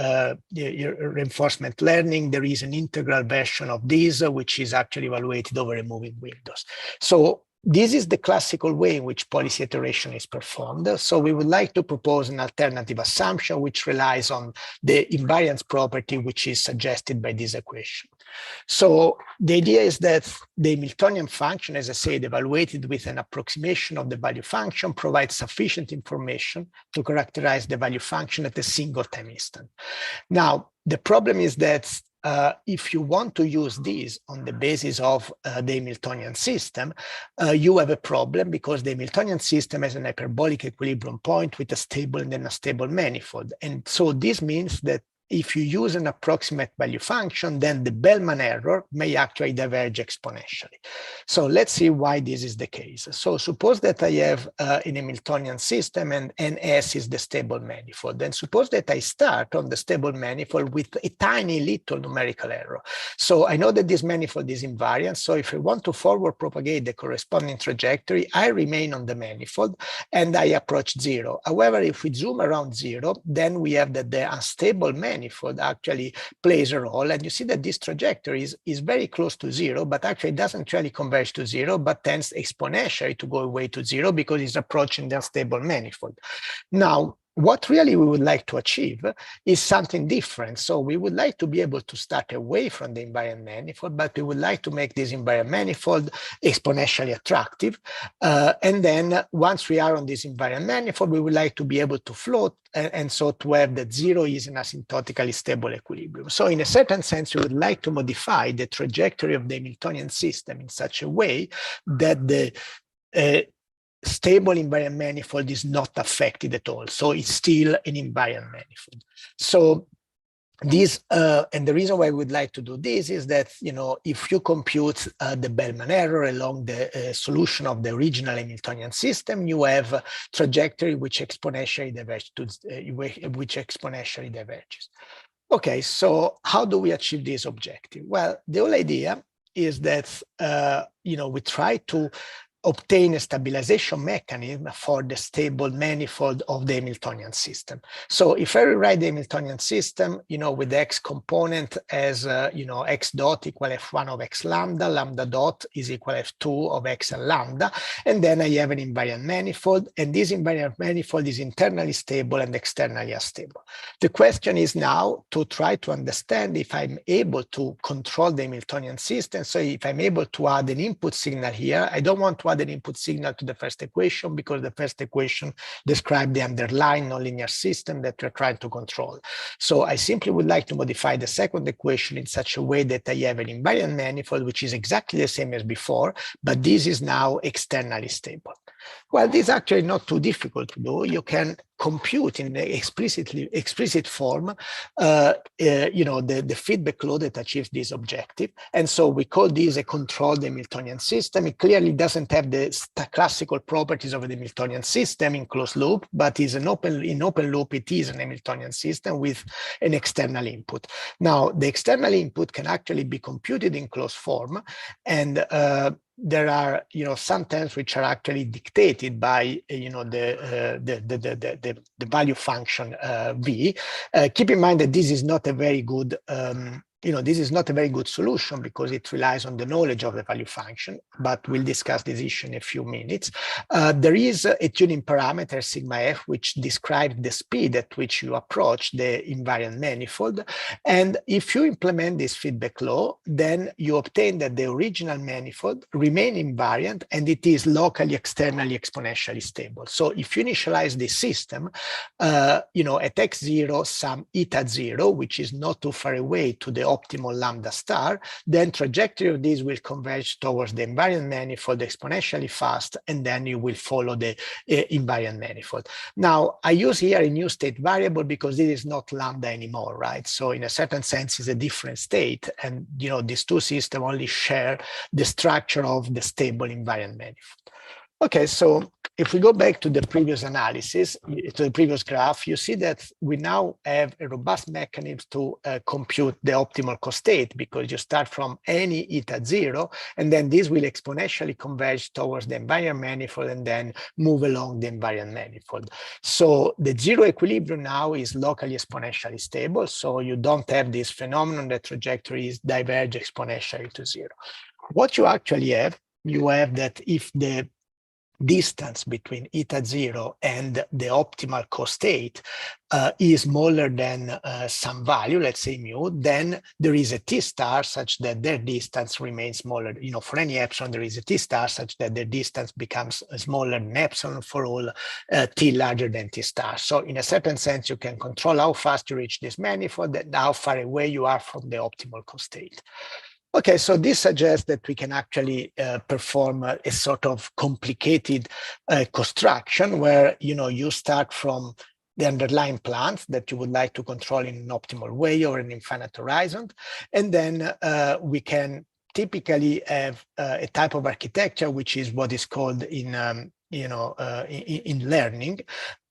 reinforcement learning, there is an integral version of this, which is actually evaluated over a moving windows. So this is the classical way in which policy iteration is performed. So we would like to propose an alternative assumption which relies on the invariance property, which is suggested by this equation. So the idea is that the Hamiltonian function, as I said, evaluated with an approximation of the value function, provides sufficient information to characterize the value function at a single time instant. Now, the problem is that if you want to use this on the basis of the Hamiltonian system, you have a problem because the Hamiltonian system has an hyperbolic equilibrium point with a stable and an unstable manifold. And so this means that if you use an approximate value function, then the Bellman error may actually diverge exponentially. So let's see why this is the case. So suppose that I have an Hamiltonian system and S is the stable manifold. Then suppose that I start on the stable manifold with a tiny little numerical error. So I know that this manifold is invariant. So if I want to forward propagate the corresponding trajectory, I remain on the manifold and I approach 0. However, if we zoom around 0, then we have that the unstable manifold actually plays a role, and you see that this trajectory is very close to 0, but actually doesn't really converge to 0, but tends exponentially to go away to 0 because it's approaching the unstable manifold. Now, what really we would like to achieve is something different. So we would like to be able to start away from the invariant manifold, but we would like to make this invariant manifold exponentially attractive. And then once we are on this invariant manifold, we would like to be able to float and so to have that 0 is an asymptotically stable equilibrium. So in a certain sense, we would like to modify the trajectory of the Hamiltonian system in such a way that the stable invariant manifold is not affected at all. So it's still an invariant manifold. So this, and the reason why we would like to do this is that, if you compute the Bellman error along the solution of the original Hamiltonian system, you have a trajectory which exponentially diverges. Okay, so how do we achieve this objective? Well, the whole idea is that, we try to obtain a stabilization mechanism for the stable manifold of the Hamiltonian system. So if I rewrite the Hamiltonian system, with the X component as, X dot equal F1 of X lambda, lambda dot is equal F2 of X and lambda, and then I have an invariant manifold, and this invariant manifold is internally stable and externally unstable. The question is now to try to understand if I'm able to control the Hamiltonian system. So if I'm able to add an input signal here, I don't want to add an input signal to the first equation because the first equation describes the underlying nonlinear system that we're trying to control. So I simply would like to modify the second equation in such a way that I have an invariant manifold, which is exactly the same as before, but this is now externally stable. Well, this is actually not too difficult to do. You can compute in the explicit form, the feedback law that achieves this objective. And so we call this a controlled Hamiltonian system. It clearly doesn't have the classical properties of the Hamiltonian system in closed loop, but is in open loop, it is an Hamiltonian system with an external input. Now, the external input can actually be computed in closed form, and there are, some terms which are actually dictated by, the value function v. Keep in mind that this is not a very good, this is not a very good solution because it relies on the knowledge of the value function, but we'll discuss this issue in a few minutes. There is a tuning parameter sigma f, which describes the speed at which you approach the invariant manifold. And if you implement this feedback law, then you obtain that the original manifold remain invariant and it is locally, externally, exponentially stable. So if you initialize this system, at x0, some eta 0, which is not too far away to the optimal lambda star, then trajectory of this will converge towards the invariant manifold exponentially fast, and then you will follow the invariant manifold. Now, I use here a new state variable because this is not lambda anymore, right? So in a certain sense, it's a different state, and these two systems only share the structure of the stable invariant manifold. Okay, so if we go back to the previous analysis, to the previous graph, you see that we now have a robust mechanism to compute the optimal costate, because you start from any eta 0, and then this will exponentially converge towards the invariant manifold and then move along the invariant manifold. So the zero equilibrium now is locally exponentially stable, so you don't have this phenomenon that trajectories diverge exponentially to 0. What you actually have, you have that if the distance between eta 0 and the optimal costate is smaller than some value, let's say mu, then there is a t star such that their distance remains smaller. For any epsilon, there is a t star such that their distance becomes smaller than epsilon for all t larger than t star. So in a certain sense, you can control how fast you reach this manifold and how far away you are from the optimal costate. Okay, so this suggests that we can actually perform a sort of complicated construction where, you start from the underlying plant that you would like to control in an optimal way or an infinite horizon. And then we can typically have a type of architecture, which is what is called in learning.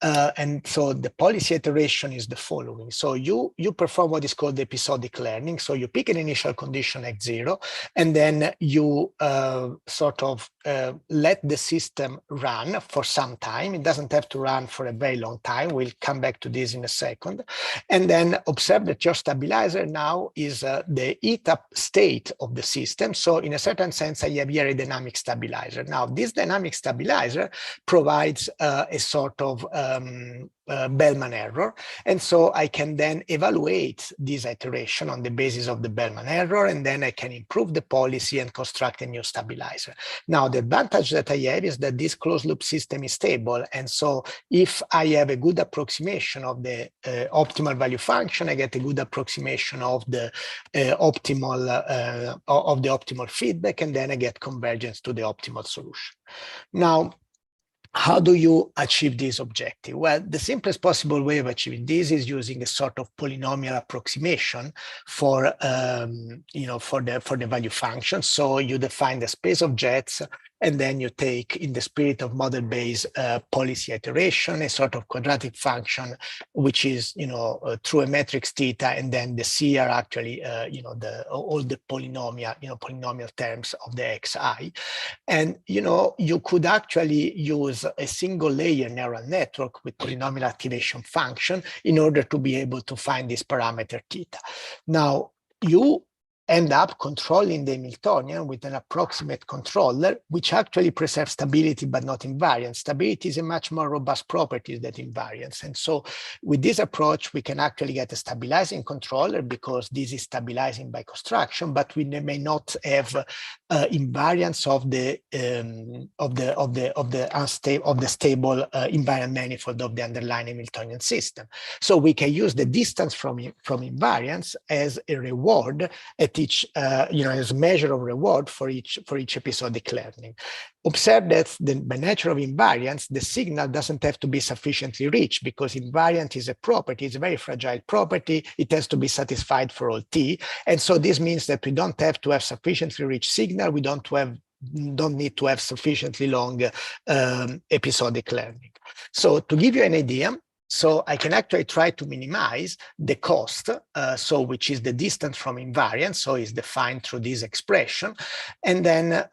And so the policy iteration is the following. So you perform what is called episodic learning. So you pick an initial condition x0, and then you let the system run for some time. It doesn't have to run for a very long time. We'll come back to this in a second. And then observe that your stabilizer now is the eta state of the system. So in a certain sense, I have here a dynamic stabilizer. Now, this dynamic stabilizer provides a sort of Bellman error. And so I can then evaluate this iteration on the basis of the Bellman error, and then I can improve the policy and construct a new stabilizer. Now, the advantage that I have is that this closed loop system is stable. And so if I have a good approximation of the optimal value function, I get a good approximation of the optimal feedback, and then I get convergence to the optimal solution. Now, how do you achieve this objective? Well, the simplest possible way of achieving this is using a sort of polynomial approximation for the value function. So you define the space of jets and then you take, in the spirit of model-based policy iteration, a sort of quadratic function, which is, through a matrix theta, and then the C are actually, all the polynomial terms of the xi. And, you could actually use a single layer neural network with polynomial activation function in order to be able to find this parameter theta. Now, you end up controlling the Hamiltonian with an approximate controller, which actually preserves stability but not invariance. Stability is a much more robust property than invariance. And so with this approach, we can actually get a stabilizing controller because this is stabilizing by construction, but we may not have invariance of the stable invariant manifold of the underlying Hamiltonian system. So we can use the distance from invariance as a reward at each, as a measure of reward for each episodic learning. Observe that by nature of invariance, the signal doesn't have to be sufficiently rich because invariant is a property, it's a very fragile property. It has to be satisfied for all t. And so this means that we don't have to have sufficiently rich signal. We don't need to have sufficiently long episodic learning. So to give you an idea, so I can actually try to minimize the cost, which is the distance from invariance, so is defined through this expression, and then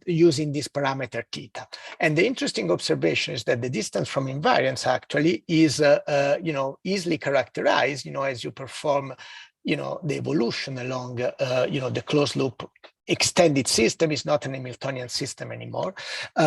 using this parameter theta. And the interesting observation is that the distance from invariance actually is, easily characterized, as you perform, the evolution along, the closed loop extended system is not an Hamiltonian system anymore.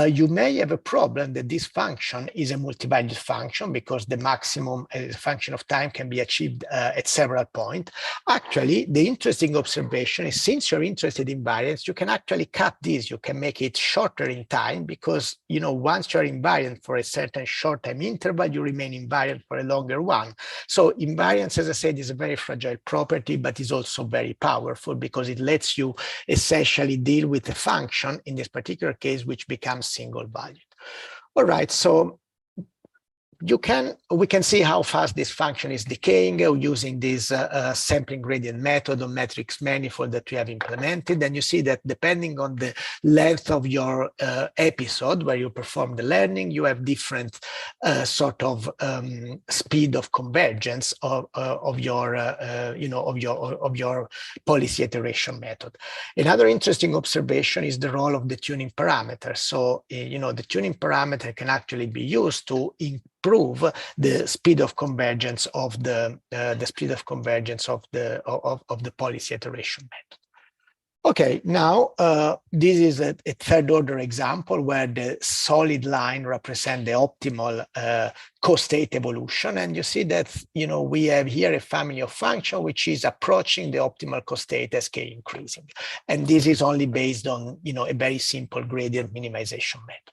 You may have a problem that this function is a multivalued function because the maximum function of time can be achieved at several points. Actually, the interesting observation is since you're interested in invariance, you can actually cut this. You can make it shorter in time because, once you're invariant for a certain short time interval, you remain invariant for a longer one. So invariance, as I said, is a very fragile property, but is also very powerful because it lets you essentially deal with a function in this particular case, which becomes single valued. All right, so we can see how fast this function is decaying using this sampling gradient method or matrix manifold that we have implemented. And you see that depending on the length of your episode where you perform the learning, you have different sort of speed of convergence of your policy iteration method. Another interesting observation is the role of the tuning parameter. So the tuning parameter can actually be used to improve the speed of convergence of the policy iteration method. Okay, now this is a third order example where the solid line represents the optimal co-state evolution, and you see that we have here a family of functions which is approaching the optimal co-state as k increasing, and this is only based on a very simple gradient minimization method.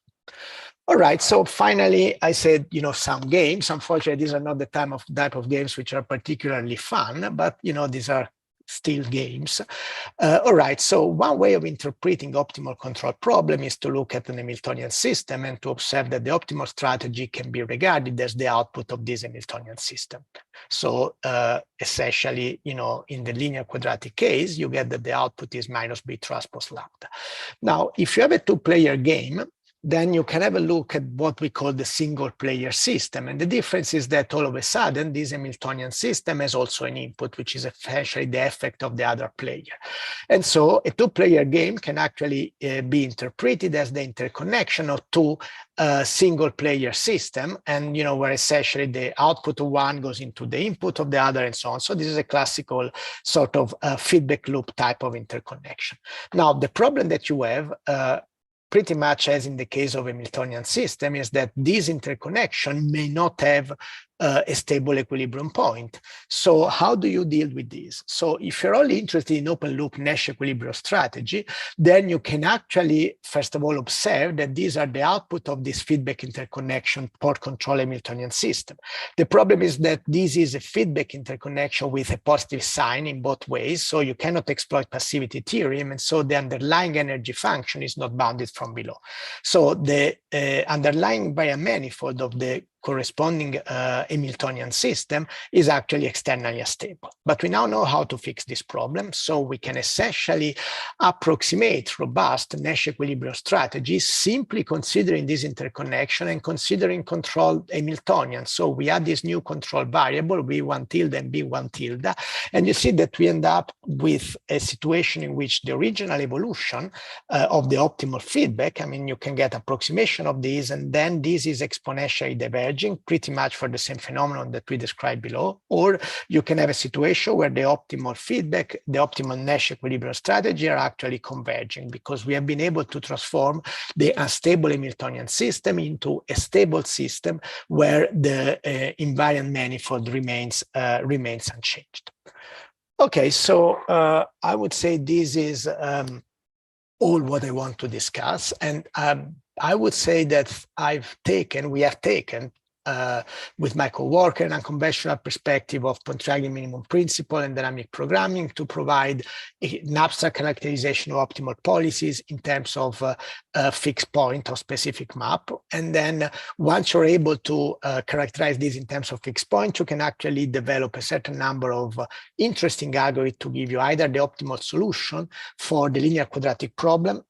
All right, so finally, I said, some games. Unfortunately, these are not the type of games which are particularly fun, but, these are still games. All right, so one way of interpreting optimal control problem is to look at an Hamiltonian system and to observe that the optimal strategy can be regarded as the output of this Hamiltonian system. So essentially, in the linear quadratic case, you get that the output is minus b transpose lambda. Now, if you have a two-player game, then you can have a look at what we call the single player system. And the difference is that all of a sudden, this Hamiltonian system has also an input, which is essentially the effect of the other player. And so a two-player game can actually be interpreted as the interconnection of two single player system, and where essentially the output of one goes into the input of the other and so on. So this is a classical sort of feedback loop type of interconnection. Now, the problem that you have pretty much as in the case of a Hamiltonian system is that this interconnection may not have a stable equilibrium point. So how do you deal with this? So if you're only interested in open loop Nash equilibrium strategy, then you can actually, first of all, observe that these are the output of this feedback interconnection port control Hamiltonian system. The problem is that this is a feedback interconnection with a positive sign in both ways. So you cannot exploit passivity theorem. And so the underlying energy function is not bounded from below. So the underlying invariant manifold of the corresponding Hamiltonian system is actually externally unstable. But we now know how to fix this problem, so we can essentially approximate robust Nash equilibrium strategies simply considering this interconnection and considering controlled Hamiltonian. So we add this new control variable, V1 tilde and B1 tilde, and you see that we end up with a situation in which the original evolution of the optimal feedback, I mean, you can get approximation of these, and then this is exponentially diverging pretty much for the same phenomenon that we described below. Or you can have a situation where the optimal feedback, the optimal Nash equilibrium strategy are actually converging, because we have been able to transform the unstable Hamiltonian system into a stable system where the invariant manifold remains unchanged. Okay, so I would say this is all what I want to discuss. And I would say that we have taken with my coworker an unconventional perspective of Pontryagin minimum principle and dynamic programming to provide an abstract characterization of optimal policies in terms of a fixed point or specific map. And then once you're able to characterize this in terms of fixed point, you can actually develop a certain number of interesting algorithms to give you either the optimal solution for the linear quadratic problem.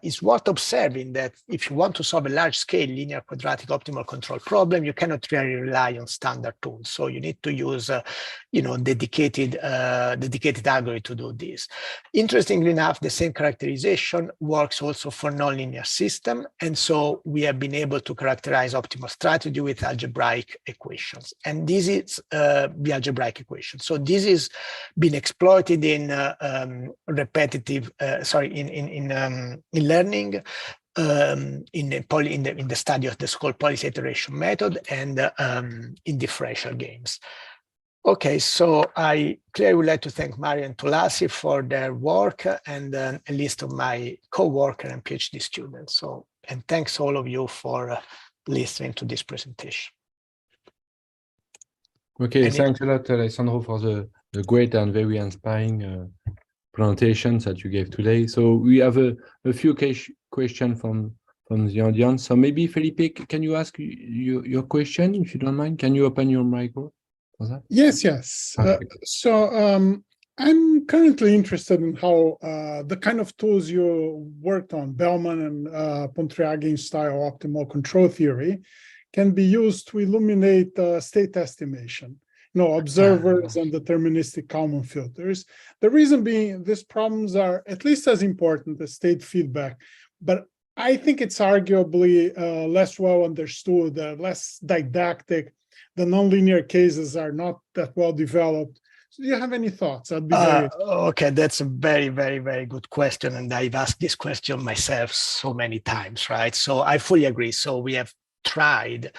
It's worth observing that if you want to solve a large-scale linear quadratic optimal control problem, you cannot really rely on standard tools. So you need to use, dedicated algorithm to do this. Interestingly enough, the same characterization works also for nonlinear system, and so we have been able to characterize optimal strategy with algebraic equations. And this is the algebraic equation. So this is been exploited in in learning, in the study of the so-called policy iteration method, and in differential games. Okay, so I clearly would like to thank Mario and Tulasi for their work, and a list of my co-worker and PhD students. So, and thanks all of you for listening to this presentation. Okay, thanks a lot, Alessandro, for the great and very inspiring presentations that you gave today. So we have a few questions from the audience. So maybe Felipe, can you ask your question, if you don't mind? Can you open your micro for that? Yes. I'm currently interested in how the kind of tools you worked on, Bellman and Pontryagin style optimal control theory, can be used to illuminate state estimation. Observers and deterministic Kalman filters. The reason being, these problems are at least as important as state feedback, but I think it's arguably less well understood, less didactic. The nonlinear cases are not that well developed. So do you have any thoughts? I'd be very okay, that's a very, very, very good question. And I've asked this question myself so many times, right? So I fully agree. So we have tried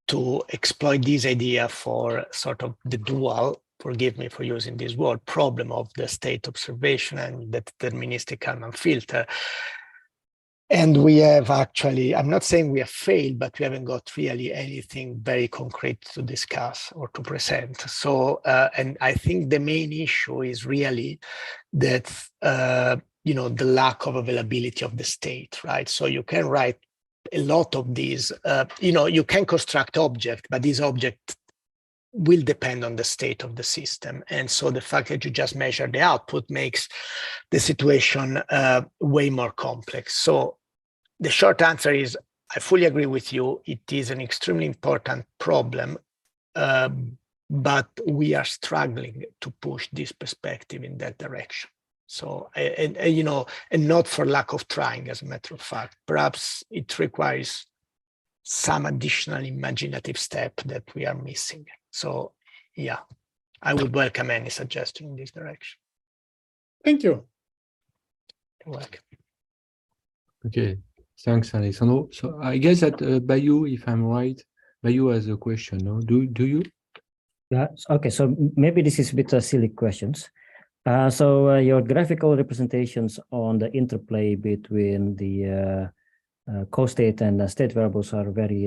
to exploit this idea for sort of the dual, forgive me for using this word, problem of the state observation and the deterministic Kalman filter. And we have actually, I'm not saying we have failed, but we haven't got really anything very concrete to discuss or to present. So, and I think the main issue is really that, the lack of availability of the state, right? So you can write a lot of these, you can construct objects, but these objects will depend on the state of the system. And so the fact that you just measure the output makes the situation way more complex. So the short answer is, I fully agree with you. It is an extremely important problem, but we are struggling to push this perspective in that direction. So, and not for lack of trying, as a matter of fact. Perhaps it requires some additional imaginative step that we are missing. So, yeah, I would welcome any suggestion in this direction. Thank you. You're welcome. Okay, thanks, Alessandro. So I guess that Bayu, if I'm right, Bayu has a question, no? Do you? Yeah, okay, so maybe this is a bit silly questions. So your graphical representations on the interplay between the co-state and state variables are very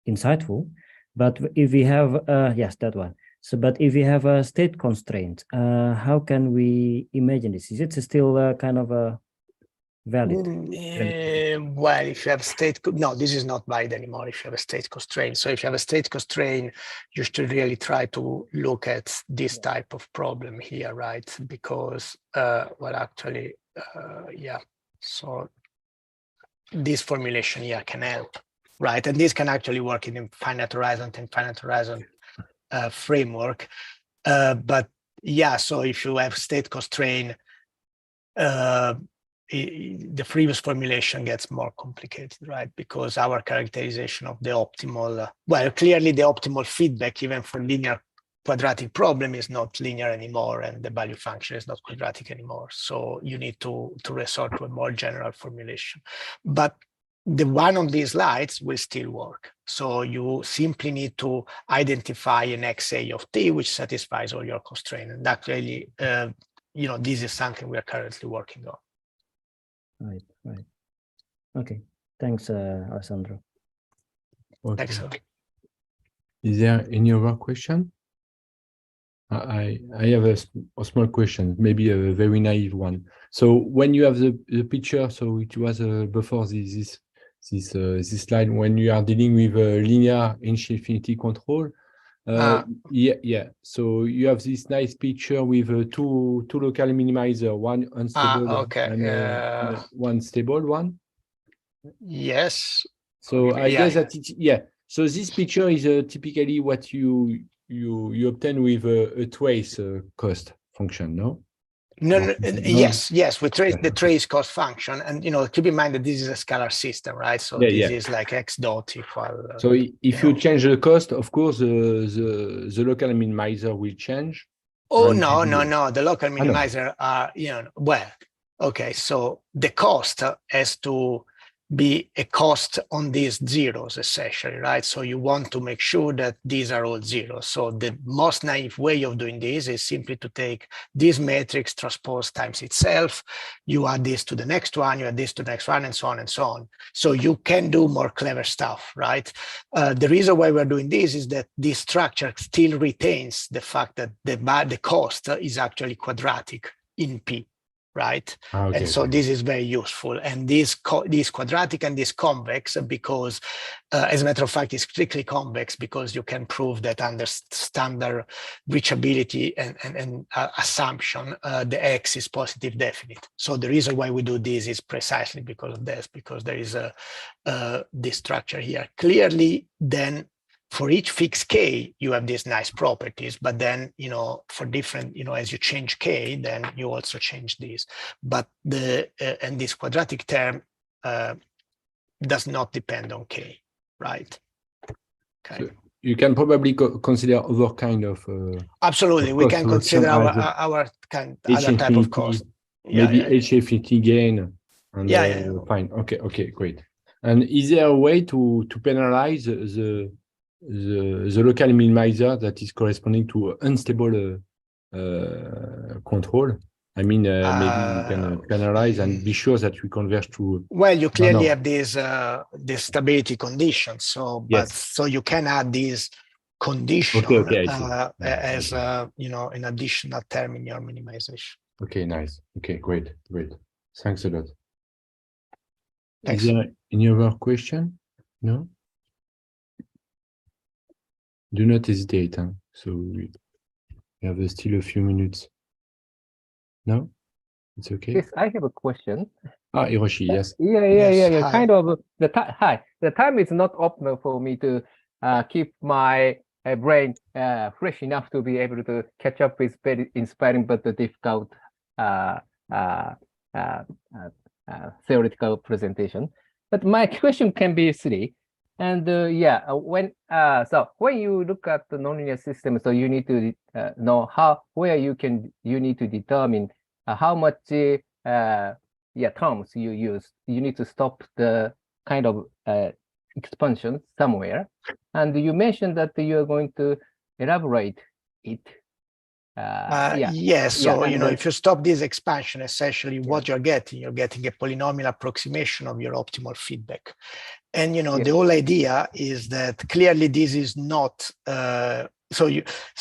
insightful. But if we have, yes, that one. So, but if we have a state constraint, how can we imagine this? Is it still kind of a valid? Well, if you have no, this is not valid anymore if you have a state constraint. So if you have a state constraint, you should really try to look at this type of problem here, right? Because, well, actually, yeah, so this formulation here can help, right? And this can actually work in finite horizon framework. But yeah, so if you have state constraint, the previous formulation gets more complicated, right? Because our characterization of the optimal, well, clearly the optimal feedback, even for linear quadratic problem, is not linear anymore, and the value function is not quadratic anymore. So you need to resort to a more general formulation. But the one on these slides will still work. So you simply need to identify an XA of T, which satisfies all your constraints. And that really, you know, this is something we are currently working on. Right. Okay. Thanks, Alessandro. Okay. Excellent. Is there any other question? I have a small question, maybe a very naive one. So when you have the picture, so it was before this slide, when you are dealing with linear infinity control, yeah. So you have this nice picture with two local minimizer, one unstable and one stable one. Yes. So Okay, I guess that So this picture is typically what you obtain with a trace cost function, no? No, yes, we trace the trace cost function, and keep in mind that this is a scalar system, right? So this is like x dot equal. So if you change the cost, of course, the local minimizer will change. Oh no, the local minimizer are well, okay. So the cost has to be a cost on these zeros essentially, right? So you want to make sure that these are all zeros. So the most naive way of doing this is simply to take this matrix transpose times itself. You add this to the next one, you add this to the next one, and so on and so on. So you can do more clever stuff, right? The reason why we're doing this is that this structure still retains the fact that the cost is actually quadratic in P. Right. And so this is very useful. And this quadratic and this convex, because as a matter of fact, it's strictly convex because you can prove that under standard reachability and assumption, the X is positive definite. So the reason why we do this is precisely because of this, because there is this structure here. Clearly, then for each fixed K, you have these nice properties, but then, for different, as you change K, then you also change these. But and this quadratic term does not depend on K, right? Okay. So you can probably consider other kind of. Absolutely, we can consider our other type of cost. Maybe H-infinity gain. And, fine. Okay, great. And is there a way to penalize the local minimizer that is corresponding to unstable control? I mean, maybe we can penalize and be sure that we converge to. Well, you clearly have these stability conditions. So, so you can add these conditions as an additional term in your minimization. Okay, nice. Okay, great. Thanks a lot. Thanks. Is there any other question? No. Do not hesitate. Huh? So we have still a few minutes. No, it's okay. Yes, I have a question. Hiroshi, yes. Yeah. Kind of the time. Hi, the time is not optimal for me to keep my brain fresh enough to be able to catch up with very inspiring but difficult theoretical presentation. But my question can be three. And when you look at the nonlinear system, so you need to know you need to determine how much terms you use. You need to stop the kind of expansion somewhere. And you mentioned that you are going to elaborate it. Yes. So if you stop this expansion, essentially what you're getting a polynomial approximation of your optimal feedback. And the whole idea is that clearly this is not so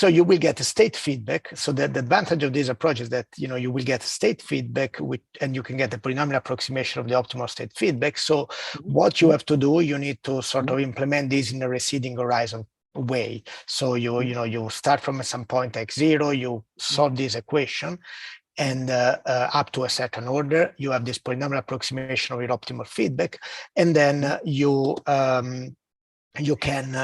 you will get a state feedback. So the advantage of this approach is that you will get state feedback and you can get a polynomial approximation of the optimal state feedback. So what you have to do, you need to sort of implement this in a receding horizon way. So you start from some point x0, you solve this equation, and up to a certain order, you have this polynomial approximation of your optimal feedback, and then you can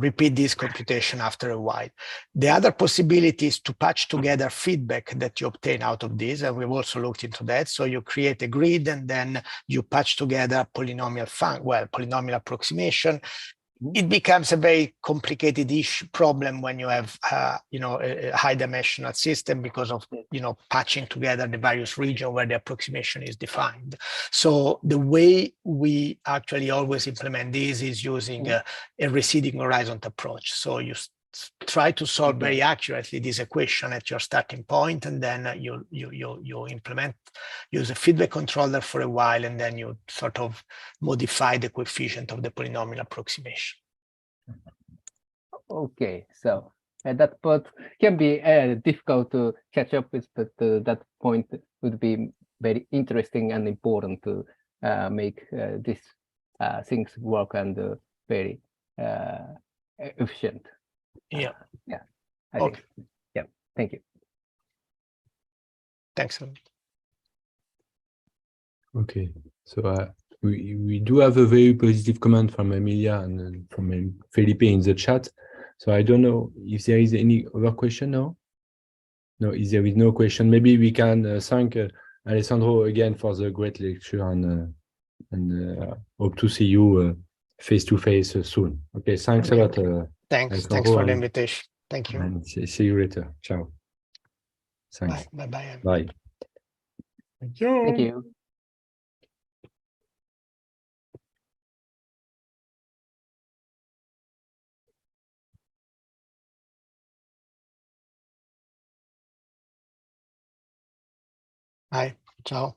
repeat this computation after a while. The other possibility is to patch together feedback that you obtain out of this, and we've also looked into that. So you create a grid and then you patch together polynomial approximation. It becomes a very complicated-ish problem when you have a high-dimensional system because of patching together the various regions where the approximation is defined. So the way we actually always implement this is using a receding horizon approach. So you try to solve very accurately this equation at your starting point, and then you use a feedback controller for a while, and then you sort of modify the coefficient of the polynomial approximation. Okay, so that part can be difficult to catch up with, but that point would be very interesting and important to make these things work and very efficient. Yeah. I think. Yeah. Thank you. Thanks. Okay, so we do have a very positive comment from Emilia and from Felipe in the chat. So I don't know if there is any other question now. No, if there is no question, maybe we can thank Alessandro again for the great lecture, and hope to see you face to face soon. Okay, thanks a lot. Thanks for the invitation. Thank you. And see you later. Ciao. Thanks. Bye. Bye. Thank you. Thank you. Bye. Ciao.